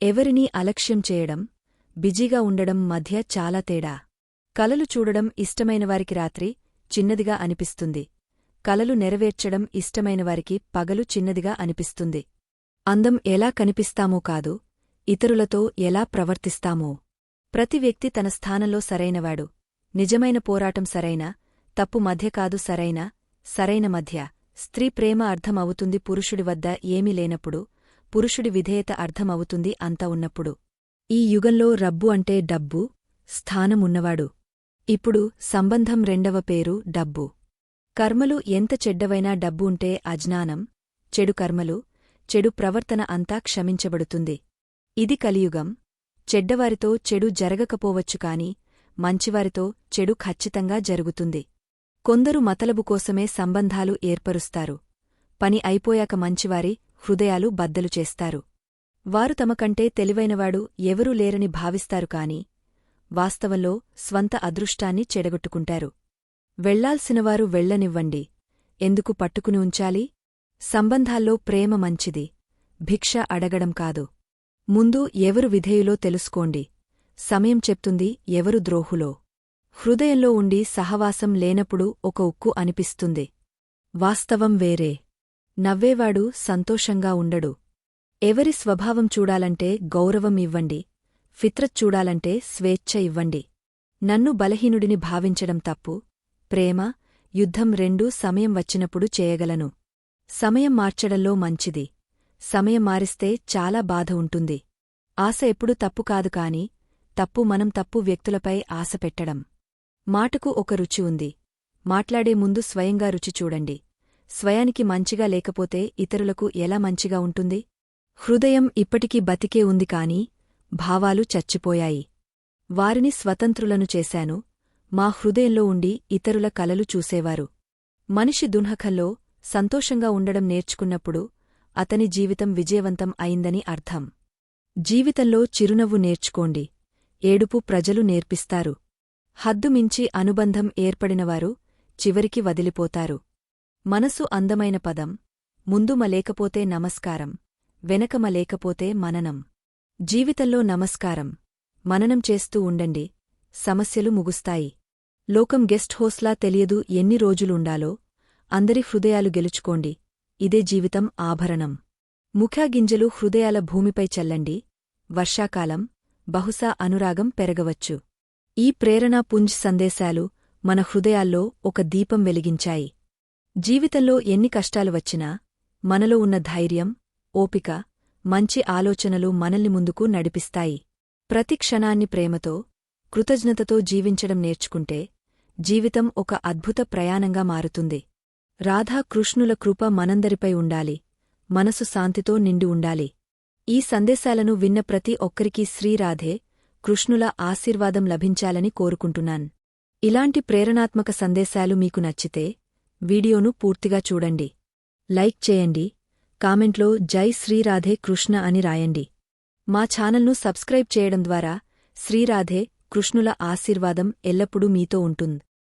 ఎవరినీ అలక్ష్యం చేయడం, బిజీగా ఉండడం మధ్య చాలా తేడా. కలలు చూడడం ఇష్టమైనవారికి రాత్రి చిన్నదిగా అనిపిస్తుంది. కలలు నెరవేర్చడం ఇష్టమైనవారికి పగలు చిన్నదిగా అనిపిస్తుంది. అందం ఎలా కనిపిస్తామో కాదు, ఇతరులతో ఎలా ప్రవర్తిస్తామో. ప్రతి వ్యక్తి తన స్థానంలో సరైనవాడు. నిజమైన పోరాటం సరైన, తప్పు మధ్య కాదు, సరైన మధ్య. స్త్రీ ప్రేమ అర్థం అవుతుంది పురుషుడి వద్ద ఏమీ లేనప్పుడు, పురుషుడి విధేయత అర్థం అవుతుంది అంతా ఉన్నప్పుడు. ఈ యుగంలో రబ్బు అంటే డబ్బు, స్థానం ఉన్నవాడు. ఇప్పుడు సంబంధం రెండవ పేరు డబ్బు. కర్మలు ఎంత చెడ్డవైనా డబ్బు ఉంటే అజ్ఞానం, చెడు కర్మలు, చెడు ప్రవర్తన అంతా క్షమించబడుతుంది. ఇది కలియుగం. చెడ్డవారితో చెడు జరగకపోవచ్చు కాని మంచివారితో చెడు ఖచ్చితంగా జరుగుతుంది. కొందరు మతలబు కోసమే సంబంధాలు ఏర్పరుస్తారు. పని అయిపోయాక మంచివారి హృదయాలు బద్దలు చేస్తారు. వారు తమకంటే తెలివైనవాడు ఎవరూ లేరని భావిస్తారు కాని వాస్తవంలో స్వంత అదృష్టాన్ని చెడగొట్టుకుంటారు. వెళ్లాల్సినవారు వెళ్లనివ్వండి. ఎందుకు పట్టుకుని ఉంచాలి? సంబంధాల్లో ప్రేమ మంచిది, భిక్ష అడగడం కాదు. ముందు ఎవరు విధేయులో తెలుసుకోండి. సమయం చెప్తుంది ఎవరు ద్రోహులో. హృదయంలో ఉండి సహవాసం లేనప్పుడు ఒక ఉక్కు అనిపిస్తుంది. వాస్తవం వేరే. నవ్వేవాడు సంతోషంగా ఉండడు. ఎవరి స్వభావం చూడాలంటే గౌరవం ఇవ్వండి, ఫిత్రత్ చూడాలంటే స్వేచ్ఛ ఇవ్వండి. నన్ను బలహీనుడిని భావించడం తప్పు. ప్రేమ, యుద్ధం రెండూ సమయం వచ్చినప్పుడు చేయగలను. సమయం మార్చడంలో మంచిది. సమయం మారిస్తే చాలా బాధ ఉంటుంది. ఆశ ఎప్పుడూ తప్పు కాదు కాని తప్పు మనం తప్పు వ్యక్తులపై ఆశ పెట్టడం. మాటకు ఒక రుచి ఉంది. మాట్లాడే ముందు స్వయంగా రుచి చూడండి. స్వయానికి మంచిగా లేకపోతే ఇతరులకు ఎలా మంచిగా ఉంటుంది? హృదయం ఇప్పటికీ బతికే ఉంది కాని భావాలు చచ్చిపోయాయి. వారిని స్వతంత్రులను చేశాను. మా హృదయంలో ఉండి ఇతరుల కలలు చూసేవారు. మనిషి దున్హకంలో సంతోషంగా ఉండడం నేర్చుకున్నప్పుడు అతని జీవితం విజయవంతం అయిందని అర్థం. జీవితంలో చిరునవ్వు నేర్చుకోండి. ఏడుపు ప్రజలు నేర్పిస్తారు. హద్దుమించి అనుబంధం ఏర్పడినవారు చివరికి వదిలిపోతారు. మనసు అందమైన పదం. ముందుమ లేకపోతే నమస్కారం, వెనకమ లేకపోతే మననం. జీవితంలో నమస్కారం, మననం చేస్తూ ఉండండి. సమస్యలు ముగుస్తాయి. లోకం గెస్ట్ హోస్లా తెలియదు ఎన్ని రోజులుండాలో. అందరి హృదయాలు గెలుచుకోండి. ఇదే జీవితం ఆభరణం. ముఖ్యగింజలు హృదయాల భూమిపై చల్లండి. వర్షాకాలం, బహుశా అనురాగం పెరగవచ్చు. ఈ ప్రేరణా పుంజ్ సందేశాలు మన హృదయాల్లో ఒక దీపం వెలిగించాయి. జీవితంలో ఎన్ని కష్టాలు వచ్చినా మనలో ఉన్న ధైర్యం, ఓపిక, మంచి ఆలోచనలు మనల్ని ముందుకు నడిపిస్తాయి. ప్రతి క్షణాన్ని ప్రేమతో, కృతజ్ఞతతో జీవించడం నేర్చుకుంటే జీవితం ఒక అద్భుత ప్రయాణంగా మారుతుంది. రాధా కృష్ణుల కృప మనందరిపై ఉండాలి. మనసు శాంతితో నిండి ఉండాలి. ఈ సందేశాలను విన్న ప్రతి ఒక్కరికీ శ్రీరాధే కృష్ణుల ఆశీర్వాదం లభించాలని కోరుకుంటున్నాన్. ఇలాంటి ప్రేరణాత్మక సందేశాలు మీకు నచ్చితే వీడియోను పూర్తిగా చూడండి. లైక్ చేయండి. కామెంట్లో జై శ్రీరాధే కృష్ణ అని రాయండి. మా ఛానల్ను సబ్స్క్రైబ్ చేయడం ద్వారా శ్రీరాధే కృష్ణుల ఆశీర్వాదం ఎల్లప్పుడూ మీతో ఉంటుంది.